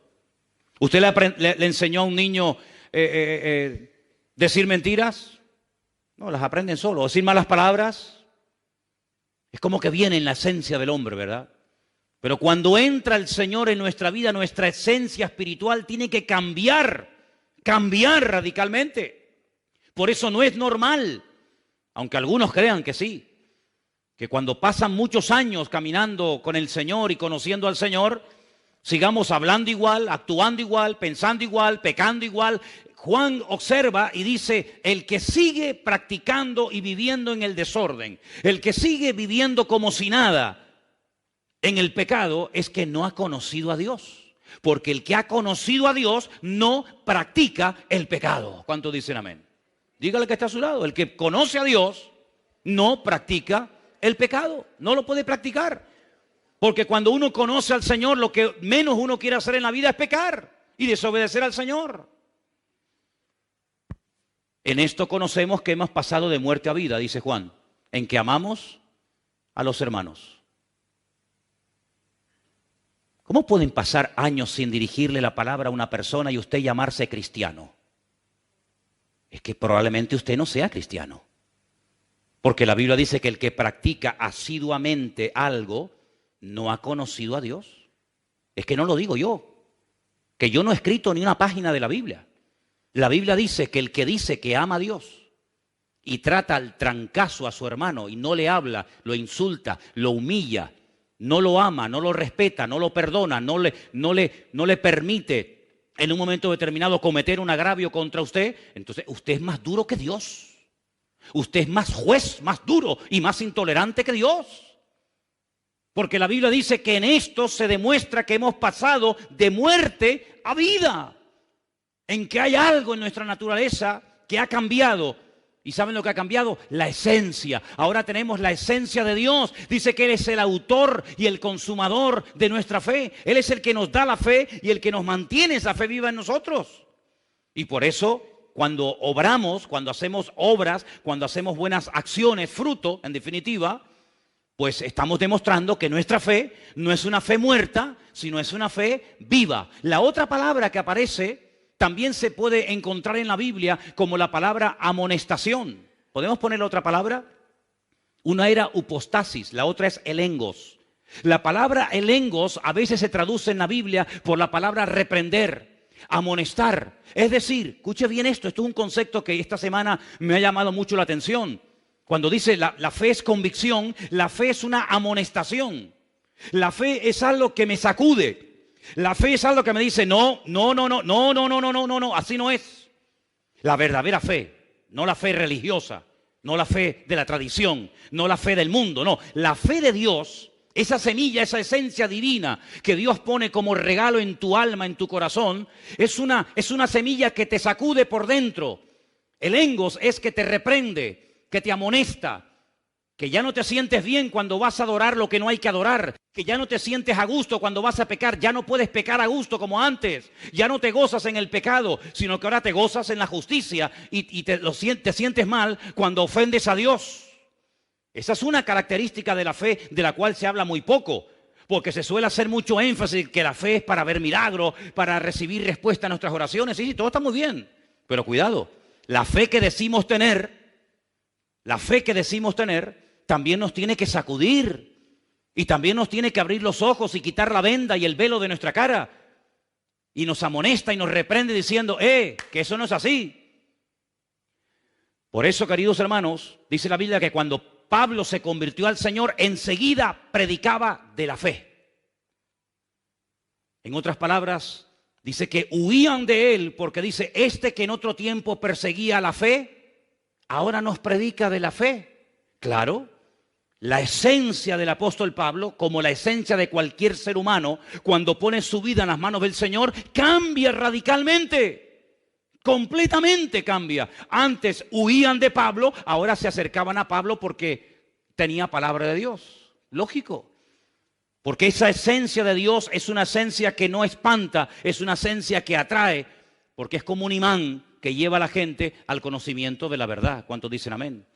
¿Usted le enseñó a un niño decir mentiras? No, las aprenden solo. ¿Decir malas palabras? Es como que viene en la esencia del hombre, ¿verdad? Pero cuando entra el Señor en nuestra vida, nuestra esencia espiritual tiene que cambiar radicalmente. Por eso no es normal, aunque algunos crean que sí, que cuando pasan muchos años caminando con el Señor y conociendo al Señor, sigamos hablando igual, actuando igual, pensando igual, pecando igual. Juan observa y dice, el que sigue practicando y viviendo en el desorden, el que sigue viviendo como si nada en el pecado, es que no ha conocido a Dios. Porque el que ha conocido a Dios no practica el pecado. ¿Cuántos dicen amén? Dígale que está a su lado. El que conoce a Dios no practica el pecado. No lo puede practicar. Porque cuando uno conoce al Señor, lo que menos uno quiere hacer en la vida es pecar y desobedecer al Señor. En esto conocemos que hemos pasado de muerte a vida, dice Juan, en que amamos a los hermanos. ¿Cómo pueden pasar años sin dirigirle la palabra a una persona y usted llamarse cristiano? Es que probablemente usted no sea cristiano. Porque la Biblia dice que el que practica asiduamente algo no ha conocido a Dios. Es que no lo digo yo, que yo no he escrito ni una página de la Biblia. La Biblia dice que ama a Dios y trata al trancazo a su hermano y no le habla, lo insulta, lo humilla, no lo ama, no lo respeta, no lo perdona, no le permite en un momento determinado cometer un agravio contra usted, entonces usted es más duro que Dios. Usted es más juez, más duro y más intolerante que Dios. Porque la Biblia dice que en esto se demuestra que hemos pasado de muerte a vida. En que hay algo en nuestra naturaleza que ha cambiado. ¿Y saben lo que ha cambiado? La esencia. Ahora tenemos la esencia de Dios. Dice que Él es el autor y el consumador de nuestra fe. Él es el que nos da la fe y el que nos mantiene esa fe viva en nosotros. Y por eso, cuando obramos, cuando hacemos obras, cuando hacemos buenas acciones, fruto, en definitiva, pues estamos demostrando que nuestra fe no es una fe muerta, sino es una fe viva. La otra palabra que aparece también se puede encontrar en la Biblia como la palabra amonestación. ¿Podemos poner otra palabra? Una era upostasis, la otra es elengos. La palabra elengos a veces se traduce en la Biblia por la palabra reprender, amonestar. Es decir, escuche bien esto es un concepto que esta semana me ha llamado mucho la atención. Cuando dice la fe es convicción, la fe es una amonestación. La fe es algo que me sacude. La fe es algo que me dice, no, así no es. La verdadera fe, no la fe religiosa, no la fe de la tradición, no la fe del mundo, no. La fe de Dios, esa semilla, esa esencia divina que Dios pone como regalo en tu alma, en tu corazón, es una semilla que te sacude por dentro. El engos es que te reprende, que te amonesta, que ya no te sientes bien cuando vas a adorar lo que no hay que adorar, que ya no te sientes a gusto cuando vas a pecar, ya no puedes pecar a gusto como antes, ya no te gozas en el pecado, sino que ahora te gozas en la justicia y te sientes mal cuando ofendes a Dios. Esa es una característica de la fe de la cual se habla muy poco, porque se suele hacer mucho énfasis que la fe es para ver milagros, para recibir respuesta a nuestras oraciones. Sí, todo está muy bien, pero cuidado, la fe que decimos tener también nos tiene que sacudir y también nos tiene que abrir los ojos y quitar la venda y el velo de nuestra cara. Y nos amonesta y nos reprende diciendo, que eso no es así. Por eso, queridos hermanos, dice la Biblia que cuando Pablo se convirtió al Señor, enseguida predicaba de la fe. En otras palabras, dice que huían de él porque dice, que en otro tiempo perseguía la fe, ahora nos predica de la fe. Claro, la esencia del apóstol Pablo, como la esencia de cualquier ser humano, cuando pone su vida en las manos del Señor, cambia radicalmente, completamente cambia. Antes huían de Pablo, ahora se acercaban a Pablo porque tenía palabra de Dios. Lógico, porque esa esencia de Dios es una esencia que no espanta, es una esencia que atrae, porque es como un imán que lleva a la gente al conocimiento de la verdad. ¿Cuántos dicen amén?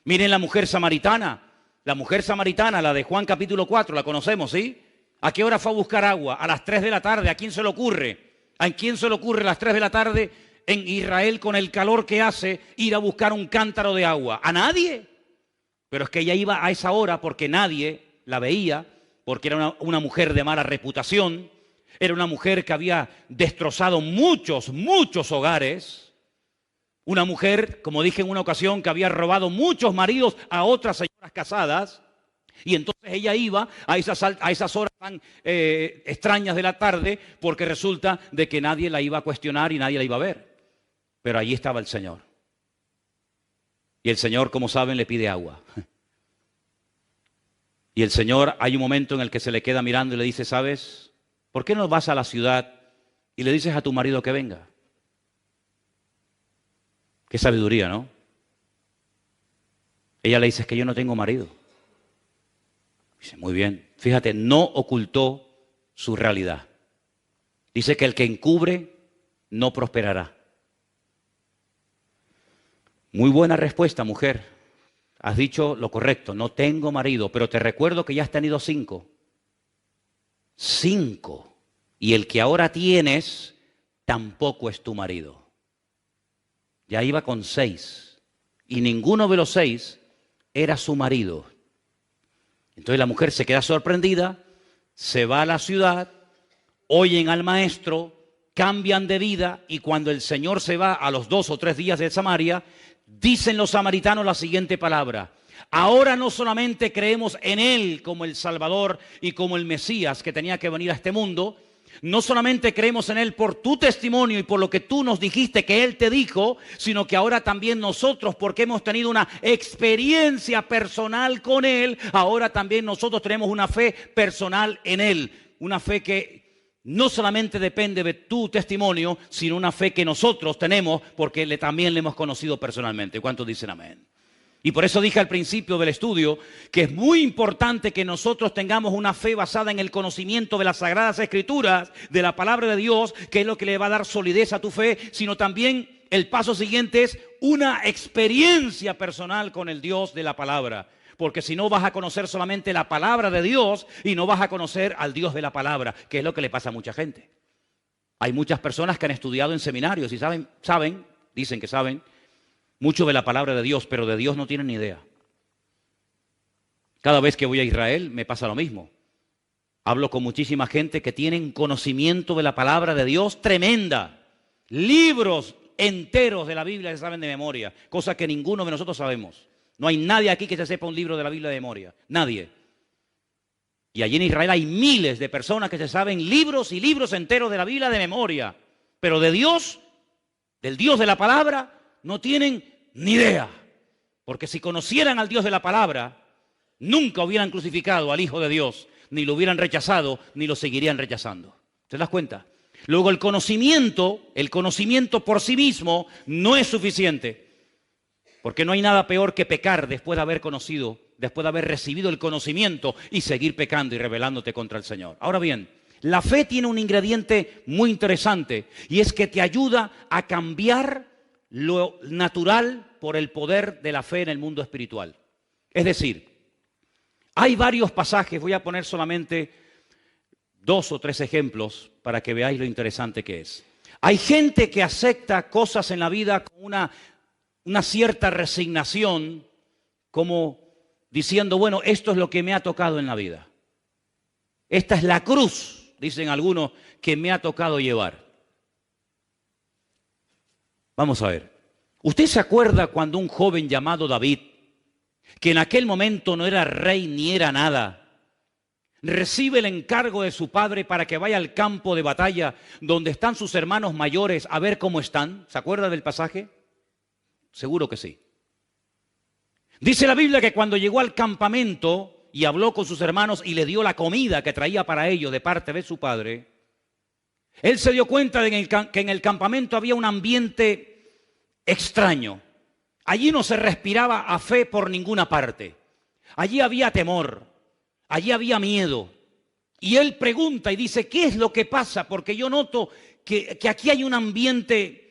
Miren la mujer samaritana, la de Juan capítulo 4, la conocemos, ¿sí? ¿A qué hora fue a buscar agua? A las 3 de la tarde. ¿A quién se le ocurre? ¿A quién se le ocurre a las 3 de la tarde en Israel con el calor que hace ir a buscar un cántaro de agua? ¿A nadie? Pero es que ella iba a esa hora porque nadie la veía, porque era una mujer de mala reputación, era una mujer que había destrozado muchos hogares. Una mujer, como dije en una ocasión, que había robado muchos maridos a otras señoras casadas. Y entonces ella iba a esas horas tan extrañas de la tarde porque resulta de que nadie la iba a cuestionar y nadie la iba a ver. Pero allí estaba el Señor. Y el Señor, como saben, le pide agua. Y el Señor, hay un momento en el que se le queda mirando y le dice, ¿sabes? ¿Por qué no vas a la ciudad y le dices a tu marido que venga? Qué sabiduría, ¿no? Ella le dice, es que yo no tengo marido. Dice, muy bien. Fíjate, no ocultó su realidad. Dice que el que encubre no prosperará. Muy buena respuesta, mujer. Has dicho lo correcto, no tengo marido, pero te recuerdo que ya has tenido 5. 5. Y el que ahora tienes tampoco es tu marido. Ya iba con 6 y ninguno de los 6 era su marido. Entonces la mujer se queda sorprendida, se va a la ciudad, oyen al maestro, cambian de vida y cuando el Señor se va a los 2 o 3 días de Samaria, dicen los samaritanos la siguiente palabra. Ahora no solamente creemos en Él como el Salvador y como el Mesías que tenía que venir a este mundo, No solamente creemos en Él por tu testimonio y por lo que tú nos dijiste que Él te dijo, sino que ahora también nosotros, porque hemos tenido una experiencia personal con Él, ahora también nosotros tenemos una fe personal en Él. Una fe que no solamente depende de tu testimonio, sino una fe que nosotros tenemos porque también le hemos conocido personalmente. ¿Cuántos dicen amén? Y por eso dije al principio del estudio que es muy importante que nosotros tengamos una fe basada en el conocimiento de las Sagradas Escrituras, de la Palabra de Dios, que es lo que le va a dar solidez a tu fe, sino también el paso siguiente es una experiencia personal con el Dios de la Palabra. Porque si no vas a conocer solamente la Palabra de Dios y no vas a conocer al Dios de la Palabra, que es lo que le pasa a mucha gente. Hay muchas personas que han estudiado en seminarios y dicen que saben, mucho de la palabra de Dios, pero de Dios no tienen ni idea. Cada vez que voy a Israel me pasa lo mismo. Hablo con muchísima gente que tienen conocimiento de la palabra de Dios tremenda. Libros enteros de la Biblia se saben de memoria, cosa que ninguno de nosotros sabemos. No hay nadie aquí que se sepa un libro de la Biblia de memoria. Nadie. Y allí en Israel hay miles de personas que se saben libros y libros enteros de la Biblia de memoria. Pero de Dios, del Dios de la palabra, no tienen ni idea, porque si conocieran al Dios de la palabra, nunca hubieran crucificado al Hijo de Dios, ni lo hubieran rechazado, ni lo seguirían rechazando. ¿Te das cuenta? Luego el conocimiento por sí mismo no es suficiente, porque no hay nada peor que pecar después de haber conocido, después de haber recibido el conocimiento y seguir pecando y rebelándote contra el Señor. Ahora bien, la fe tiene un ingrediente muy interesante y es que te ayuda a cambiar lo natural por el poder de la fe en el mundo espiritual. Es decir, hay varios pasajes, voy a poner solamente 2 o 3 ejemplos para que veáis lo interesante que es. Hay gente que acepta cosas en la vida con una cierta resignación, como diciendo, bueno, esto es lo que me ha tocado en la vida. Esta es la cruz, dicen algunos, que me ha tocado llevar. Vamos a ver. ¿Usted se acuerda cuando un joven llamado David, que en aquel momento no era rey ni era nada, recibe el encargo de su padre para que vaya al campo de batalla donde están sus hermanos mayores a ver cómo están? ¿Se acuerda del pasaje? Seguro que sí. Dice la Biblia que cuando llegó al campamento y habló con sus hermanos y le dio la comida que traía para ellos de parte de su padre, él se dio cuenta de que en el campamento había un ambiente extraño. Allí no se respiraba a fe por ninguna parte. Allí había temor, allí había miedo. Y él pregunta y dice, ¿qué es lo que pasa? Porque yo noto que aquí hay un ambiente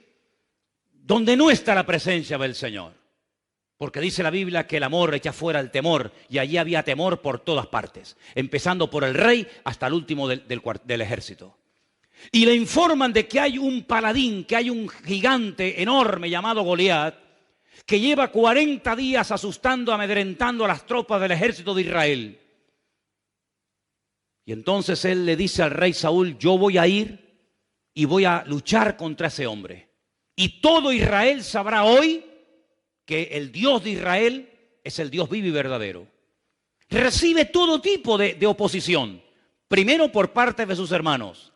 donde no está la presencia del Señor. Porque dice la Biblia que el amor echa fuera el temor, y allí había temor por todas partes, empezando por el rey hasta el último del ejército. Y le informan de que hay un paladín, que hay un gigante enorme llamado Goliat, que lleva 40 días asustando, amedrentando a las tropas del ejército de Israel. Y entonces él le dice al rey Saúl, yo voy a ir y voy a luchar contra ese hombre. Y todo Israel sabrá hoy que el Dios de Israel es el Dios vivo y verdadero. Recibe todo tipo de oposición. Primero por parte de sus hermanos.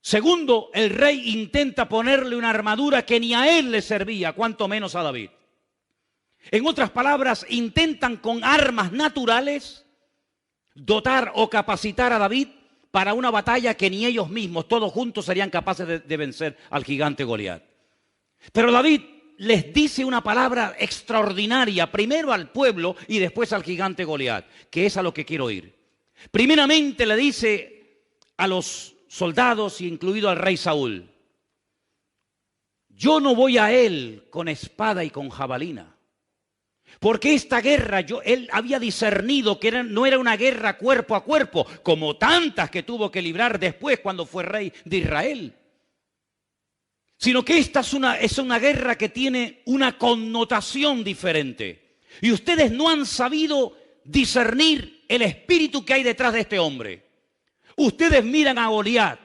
Segundo, el rey intenta ponerle una armadura que ni a él le servía, cuanto menos a David. En otras palabras, intentan con armas naturales dotar o capacitar a David para una batalla que ni ellos mismos, todos juntos, serían capaces de vencer al gigante Goliat. Pero David les dice una palabra extraordinaria, primero al pueblo y después al gigante Goliat, que es a lo que quiero ir. Primeramente le dice a los soldados, incluido al rey Saúl, yo no voy a él con espada y con jabalina, porque esta guerra, él había discernido que no era una guerra cuerpo a cuerpo, como tantas que tuvo que librar después cuando fue rey de Israel, sino que esta es una guerra que tiene una connotación diferente. Y ustedes no han sabido discernir el espíritu que hay detrás de este hombre. Ustedes miran a Goliat,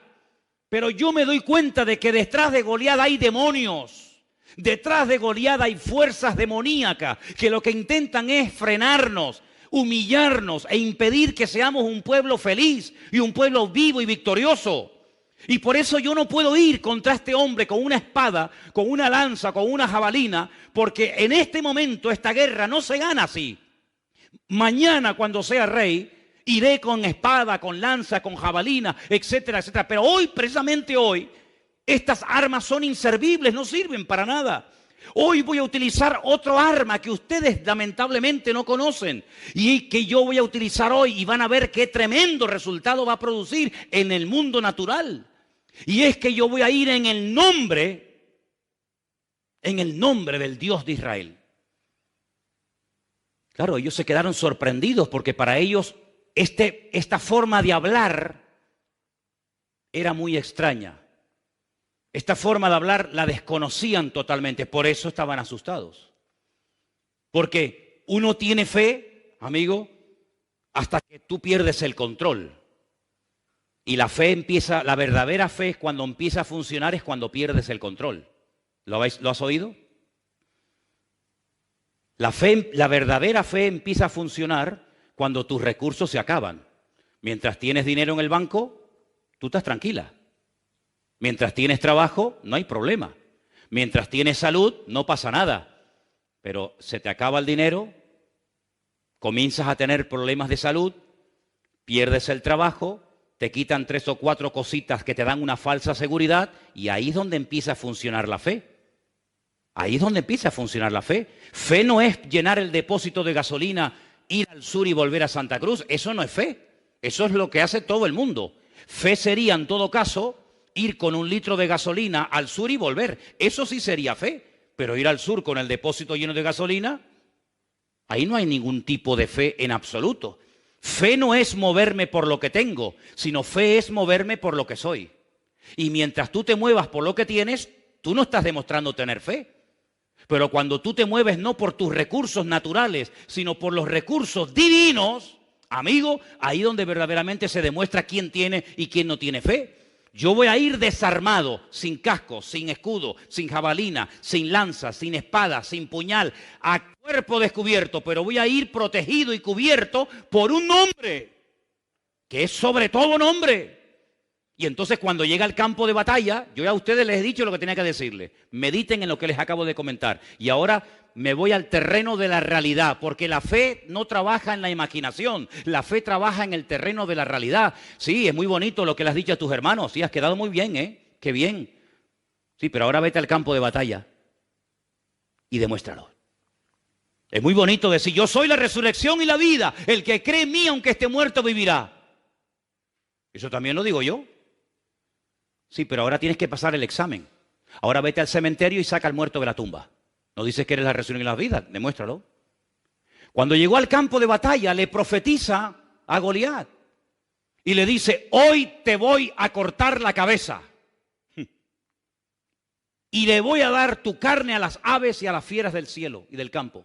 pero yo me doy cuenta de que detrás de Goliat hay demonios. Detrás de Goliat hay fuerzas demoníacas que lo que intentan es frenarnos. humillarnos e impedir que seamos un pueblo feliz y un pueblo vivo y victorioso. Y por eso yo no puedo ir contra este hombre con una espada, con una lanza, con una jabalina, porque en este momento esta guerra no se gana así. Mañana, cuando sea rey, iré con espada, con lanza, con jabalina, etcétera, etcétera. Pero hoy, precisamente hoy, estas armas son inservibles, no sirven para nada. Hoy voy a utilizar otro arma que ustedes lamentablemente no conocen y que yo voy a utilizar hoy, y van a ver qué tremendo resultado va a producir en el mundo natural. Y es que yo voy a ir en el nombre del Dios de Israel. Claro, ellos se quedaron sorprendidos porque para ellos esta forma de hablar era muy extraña. Esta forma de hablar la desconocían totalmente, por eso estaban asustados. Porque uno tiene fe, amigo, hasta que tú pierdes el control. Y la verdadera fe es cuando empieza a funcionar, es cuando pierdes el control. ¿Lo has oído? La verdadera fe empieza a funcionar cuando tus recursos se acaban. Mientras tienes dinero en el banco, tú estás tranquila. Mientras tienes trabajo, no hay problema. Mientras tienes salud, no pasa nada. Pero se te acaba el dinero, comienzas a tener problemas de salud, pierdes el trabajo, te quitan 3 o 4 cositas que te dan una falsa seguridad, y ahí es donde empieza a funcionar la fe. Ahí es donde empieza a funcionar la fe. Fe no es llenar el depósito de gasolina, ir al sur y volver a Santa Cruz. Eso no es fe. Eso es lo que hace todo el mundo. Fe sería, en todo caso, ir con 1 litro de gasolina al sur y volver. Eso sí sería fe. Pero ir al sur con el depósito lleno de gasolina, ahí no hay ningún tipo de fe en absoluto. Fe no es moverme por lo que tengo, sino fe es moverme por lo que soy. Y mientras tú te muevas por lo que tienes, tú no estás demostrando tener fe. Pero cuando tú te mueves no por tus recursos naturales, sino por los recursos divinos, amigo, ahí donde verdaderamente se demuestra quién tiene y quién no tiene fe. Yo voy a ir desarmado, sin casco, sin escudo, sin jabalina, sin lanza, sin espada, sin puñal, a cuerpo descubierto, pero voy a ir protegido y cubierto por un nombre, que es sobre todo nombre. Y entonces cuando llega al campo de batalla, yo ya a ustedes les he dicho lo que tenía que decirles. Mediten en lo que les acabo de comentar. Y ahora me voy al terreno de la realidad, porque la fe no trabaja en la imaginación, la fe trabaja en el terreno de la realidad. Sí, es muy bonito lo que le has dicho a tus hermanos, sí, has quedado muy bien, qué bien. Sí, pero ahora vete al campo de batalla y demuéstralo. Es muy bonito decir, yo soy la resurrección y la vida, el que cree en mí aunque esté muerto vivirá. Eso también lo digo yo. Sí, pero ahora tienes que pasar el examen. Ahora vete al cementerio y saca al muerto de la tumba. No dices que eres la resurrección y la vida, demuéstralo. Cuando llegó al campo de batalla, le profetiza a Goliat y le dice, hoy te voy a cortar la cabeza y le voy a dar tu carne a las aves y a las fieras del cielo y del campo.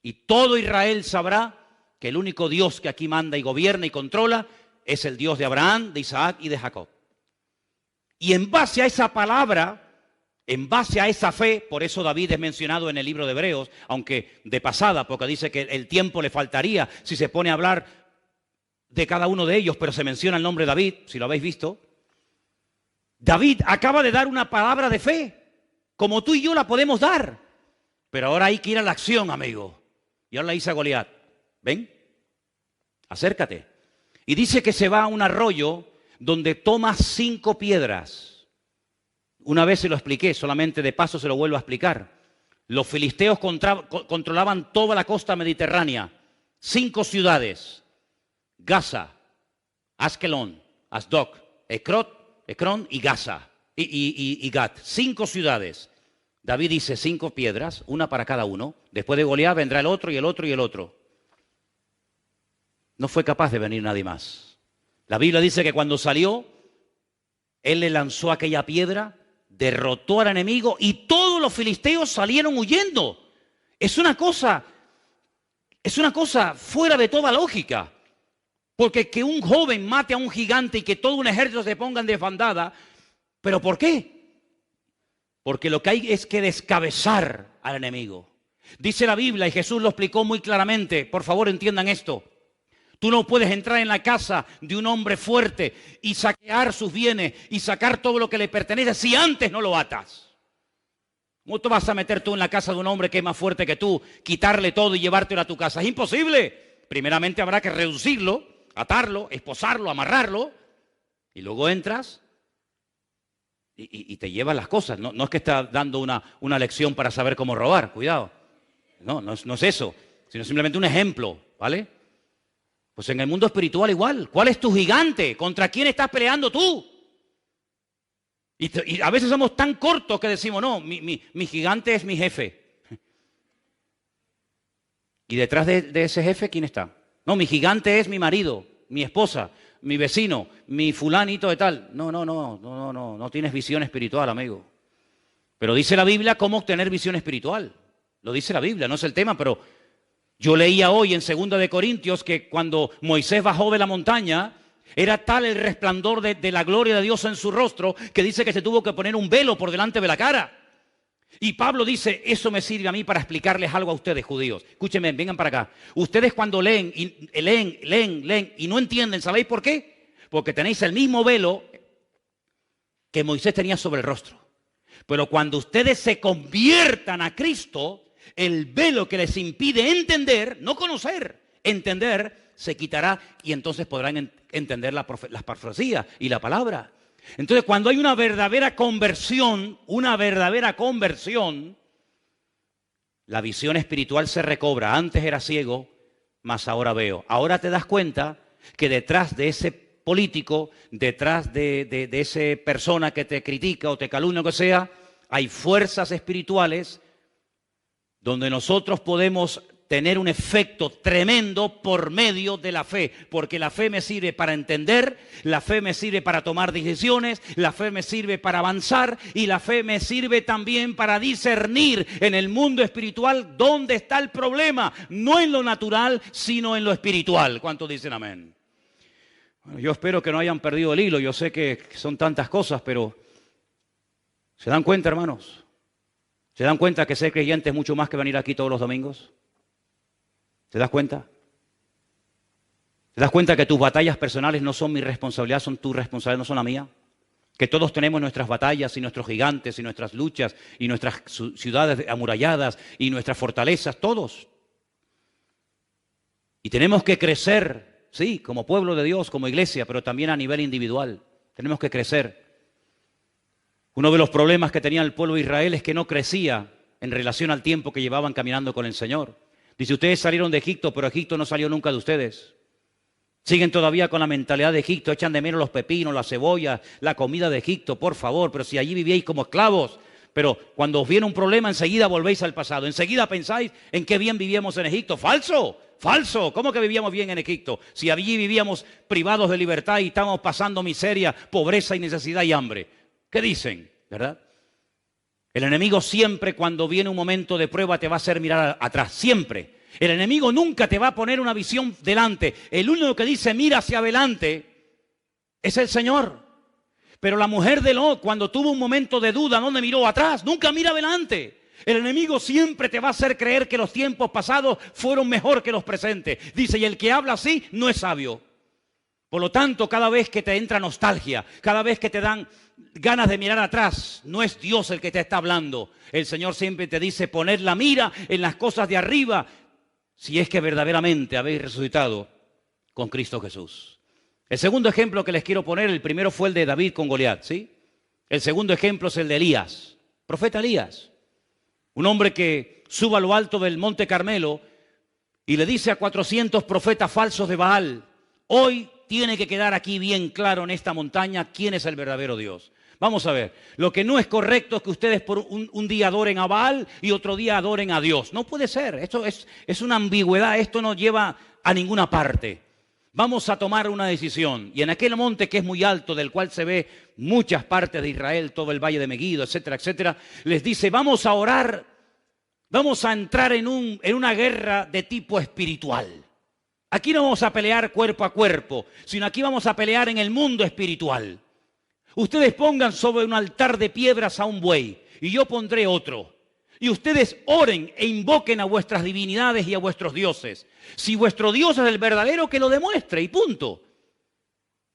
Y todo Israel sabrá que el único Dios que aquí manda y gobierna y controla es el Dios de Abraham, de Isaac y de Jacob. Y en base a esa palabra, en base a esa fe, por eso David es mencionado en el libro de Hebreos, aunque de pasada, porque dice que el tiempo le faltaría si se pone a hablar de cada uno de ellos, pero se menciona el nombre de David, si lo habéis visto. David acaba de dar una palabra de fe, como tú y yo la podemos dar, pero ahora hay que ir a la acción, amigo. Y ahora le dice a Goliat, ven, acércate. Y dice que se va a un arroyo donde toma 5 piedras. Una vez se lo expliqué, solamente de paso se lo vuelvo a explicar. Los filisteos controlaban toda la costa mediterránea. 5 ciudades: Gaza, Askelón, Asdod, Ecrón y Gaza y Gat. 5 ciudades. David dice 5 piedras, una para cada uno. Después de Goliat vendrá el otro y el otro y el otro. No fue capaz de venir nadie más. La Biblia dice que cuando salió, él le lanzó aquella piedra, derrotó al enemigo y todos los filisteos salieron huyendo. Es una cosa fuera de toda lógica. Porque que un joven mate a un gigante y que todo un ejército se ponga en desbandada, ¿pero por qué? Porque lo que hay es que descabezar al enemigo. Dice la Biblia, y Jesús lo explicó muy claramente, por favor entiendan esto. Tú no puedes entrar en la casa de un hombre fuerte y saquear sus bienes y sacar todo lo que le pertenece si antes no lo atas. ¿Cómo te vas a meter tú en la casa de un hombre que es más fuerte que tú, quitarle todo y llevártelo a tu casa? Es imposible. Primeramente habrá que reducirlo, atarlo, esposarlo, amarrarlo, y luego entras y te llevas las cosas. No es que estás dando una lección para saber cómo robar, cuidado. No es eso, sino simplemente un ejemplo, ¿vale? Pues en el mundo espiritual igual. ¿Cuál es tu gigante? ¿Contra quién estás peleando tú? Y a veces somos tan cortos que decimos, no, mi gigante es mi jefe. ¿Y detrás de ese jefe quién está? No, mi gigante es mi marido, mi esposa, mi vecino, mi fulanito de tal. No tienes visión espiritual, amigo. Pero dice la Biblia cómo obtener visión espiritual. Lo dice la Biblia, no es el tema, pero yo leía hoy en 2 de Corintios que cuando Moisés bajó de la montaña, era tal el resplandor de la gloria de Dios en su rostro que dice que se tuvo que poner un velo por delante de la cara. Y Pablo dice, eso me sirve a mí para explicarles algo a ustedes, judíos. Escúchenme, vengan para acá. Ustedes cuando leen y no entienden, ¿sabéis por qué? Porque tenéis el mismo velo que Moisés tenía sobre el rostro. Pero cuando ustedes se conviertan a Cristo, el velo que les impide entender, no conocer, entender, se quitará y entonces podrán entender las profecías y la palabra. Entonces, cuando hay una verdadera conversión, la visión espiritual se recobra. Antes era ciego, mas ahora veo. Ahora te das cuenta que detrás de ese político, detrás de esa persona que te critica o te calumnia o que sea, hay fuerzas espirituales donde nosotros podemos tener un efecto tremendo por medio de la fe, porque la fe me sirve para entender, la fe me sirve para tomar decisiones, la fe me sirve para avanzar y la fe me sirve también para discernir en el mundo espiritual dónde está el problema, no en lo natural, sino en lo espiritual. ¿Cuántos dicen amén? Bueno, yo espero que no hayan perdido el hilo, yo sé que son tantas cosas, pero ¿se dan cuenta, hermanos? ¿Se dan cuenta que ser creyente es mucho más que venir aquí todos los domingos? ¿Te das cuenta? ¿Te das cuenta que tus batallas personales no son mi responsabilidad, son tu responsabilidad, no son la mía? Que todos tenemos nuestras batallas y nuestros gigantes y nuestras luchas y nuestras ciudades amuralladas y nuestras fortalezas, todos. Y tenemos que crecer, sí, como pueblo de Dios, como iglesia, pero también a nivel individual. Tenemos que crecer. Uno de los problemas que tenía el pueblo de Israel es que no crecía en relación al tiempo que llevaban caminando con el Señor. Dice, ustedes salieron de Egipto, pero Egipto no salió nunca de ustedes. Siguen todavía con la mentalidad de Egipto, echan de menos los pepinos, la cebolla, la comida de Egipto, por favor, pero si allí vivíais como esclavos. Pero cuando os viene un problema, enseguida volvéis al pasado. Enseguida pensáis en qué bien vivíamos en Egipto. ¡Falso! ¡Falso! ¿Cómo que vivíamos bien en Egipto? Si allí vivíamos privados de libertad y estábamos pasando miseria, pobreza y necesidad y hambre. ¿Qué dicen? ¿Verdad? El enemigo siempre cuando viene un momento de prueba te va a hacer mirar atrás, siempre. El enemigo nunca te va a poner una visión delante. El único que dice mira hacia adelante es el Señor. Pero la mujer de Lot cuando tuvo un momento de duda, ¿dónde miró? Atrás, nunca mira adelante. El enemigo siempre te va a hacer creer que los tiempos pasados fueron mejor que los presentes. Dice, y el que habla así no es sabio. Por lo tanto, cada vez que te entra nostalgia, cada vez que te dan ganas de mirar atrás, no es Dios el que te está hablando. El Señor siempre te dice, poned la mira en las cosas de arriba, si es que verdaderamente habéis resucitado con Cristo Jesús. El segundo ejemplo que les quiero poner, el primero fue el de David con Goliat, ¿sí? El segundo ejemplo es el de Elías, profeta Elías. Un hombre que sube a lo alto del Monte Carmelo y le dice a 400 profetas falsos de Baal, hoy tiene que quedar aquí bien claro en esta montaña quién es el verdadero Dios. Vamos a ver, lo que no es correcto es que ustedes por un día adoren a Baal y otro día adoren a Dios. No puede ser, esto es una ambigüedad, esto no lleva a ninguna parte. Vamos a tomar una decisión. Y en aquel monte que es muy alto, del cual se ve muchas partes de Israel, todo el valle de Meguido, etcétera, etcétera, les dice, vamos a orar, vamos a entrar en una guerra de tipo espiritual. Aquí no vamos a pelear cuerpo a cuerpo, sino aquí vamos a pelear en el mundo espiritual. Ustedes pongan sobre un altar de piedras a un buey y yo pondré otro. Y ustedes oren e invoquen a vuestras divinidades y a vuestros dioses. Si vuestro Dios es el verdadero, que lo demuestre y punto.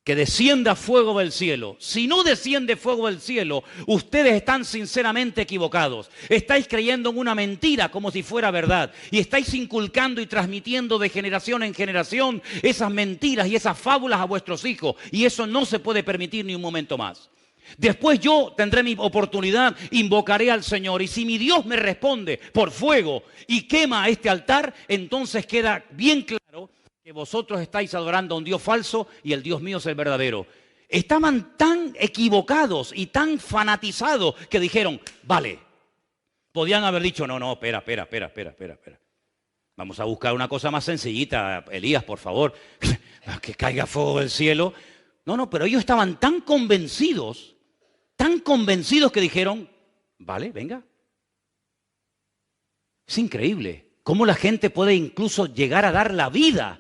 Que descienda fuego del cielo. Si no desciende fuego del cielo, ustedes están sinceramente equivocados. Estáis creyendo en una mentira como si fuera verdad. Y estáis inculcando y transmitiendo de generación en generación esas mentiras y esas fábulas a vuestros hijos. Y eso no se puede permitir ni un momento más. Después yo tendré mi oportunidad, invocaré al Señor. Y si mi Dios me responde por fuego y quema este altar, entonces queda bien claro que vosotros estáis adorando a un Dios falso y el Dios mío es el verdadero. Estaban tan equivocados y tan fanatizados que dijeron, vale. Podían haber dicho, no, espera. Vamos a buscar una cosa más sencillita, Elías, por favor, que caiga fuego del cielo. No, pero ellos estaban tan convencidos que dijeron, vale, venga. Es increíble cómo la gente puede incluso llegar a dar la vida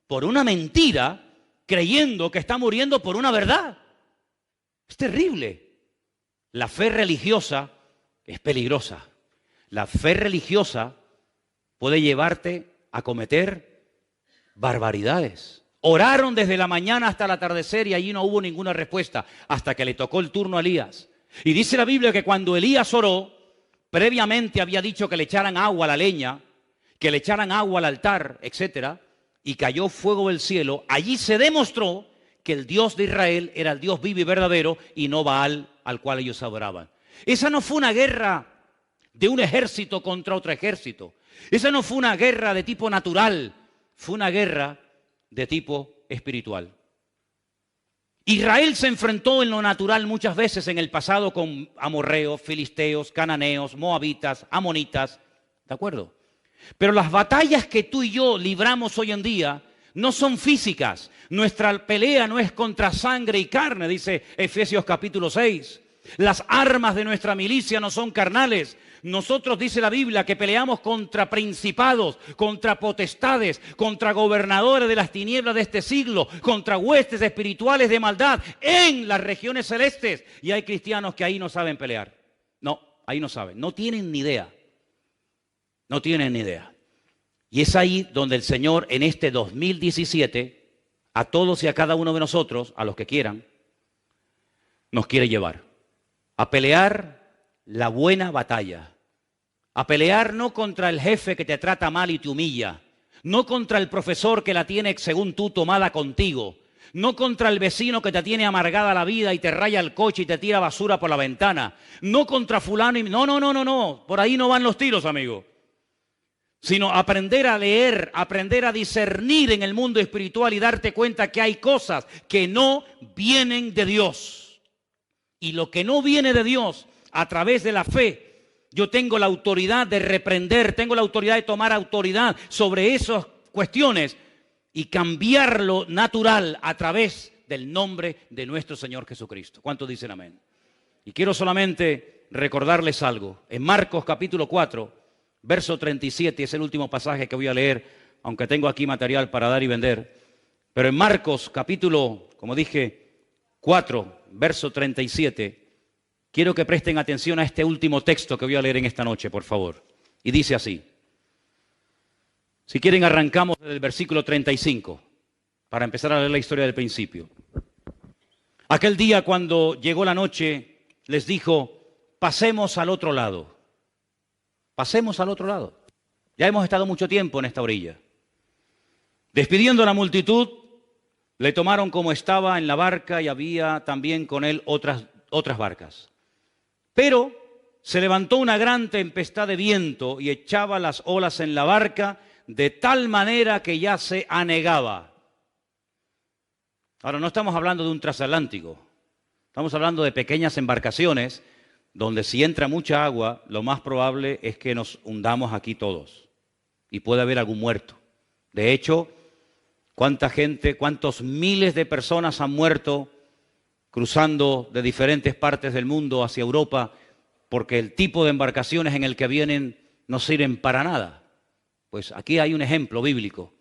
por una mentira, creyendo que está muriendo por una verdad. Es terrible. La fe religiosa es peligrosa. La fe religiosa puede llevarte a cometer barbaridades. Oraron desde la mañana hasta el atardecer y allí no hubo ninguna respuesta hasta que le tocó el turno a Elías. Y dice la Biblia que cuando Elías oró, previamente había dicho que le echaran agua a la leña, que le echaran agua al altar, etcétera, y cayó fuego del cielo. Allí se demostró que el Dios de Israel era el Dios vivo y verdadero y no Baal al cual ellos adoraban. Esa no fue una guerra de un ejército contra otro ejército. Esa no fue una guerra de tipo natural, fue una guerra de tipo espiritual. Israel se enfrentó en lo natural muchas veces en el pasado con amorreos, filisteos, cananeos, moabitas, amonitas, ¿de acuerdo? Pero las batallas que tú y yo libramos hoy en día no son físicas. Nuestra pelea no es contra sangre y carne, dice Efesios capítulo 6. Las armas de nuestra milicia no son carnales. Nosotros, dice la Biblia, que peleamos contra principados, contra potestades, contra gobernadores de las tinieblas de este siglo, contra huestes espirituales de maldad en las regiones celestes. Y hay cristianos que ahí no saben pelear. No, ahí no saben, no tienen ni idea. No tienen ni idea. Y es ahí donde el Señor en este 2017, a todos y a cada uno de nosotros, a los que quieran, nos quiere llevar a pelear la buena batalla. A pelear no contra el jefe que te trata mal y te humilla, no contra el profesor que la tiene según tú tomada contigo, no contra el vecino que te tiene amargada la vida y te raya el coche y te tira basura por la ventana, no contra fulano y... No, por ahí no van los tiros, amigo. Sino aprender a leer, aprender a discernir en el mundo espiritual y darte cuenta que hay cosas que no vienen de Dios. Y lo que no viene de Dios, a través de la fe, yo tengo la autoridad de reprender, tengo la autoridad de tomar autoridad sobre esas cuestiones y cambiar lo natural a través del nombre de nuestro Señor Jesucristo. ¿Cuántos dicen amén? Y quiero solamente recordarles algo. En Marcos capítulo 4, verso 37, es el último pasaje que voy a leer, aunque tengo aquí material para dar y vender. Pero en Marcos capítulo, como dije, 4, verso 37, quiero que presten atención a este último texto que voy a leer en esta noche, por favor. Y dice así. Si quieren, arrancamos desde el versículo 35, para empezar a leer la historia del principio. Aquel día, cuando llegó la noche, les dijo, pasemos al otro lado. Pasemos al otro lado. Ya hemos estado mucho tiempo en esta orilla. Despidiendo a la multitud, le tomaron como estaba en la barca y había también con él otras barcas. Pero se levantó una gran tempestad de viento y echaba las olas en la barca de tal manera que ya se anegaba. Ahora, no estamos hablando de un transatlántico. Estamos hablando de pequeñas embarcaciones donde si entra mucha agua, lo más probable es que nos hundamos aquí todos y puede haber algún muerto. De hecho, ¿cuánta gente, cuántos miles de personas han muerto cruzando de diferentes partes del mundo hacia Europa porque el tipo de embarcaciones en el que vienen no sirven para nada? Pues aquí hay un ejemplo bíblico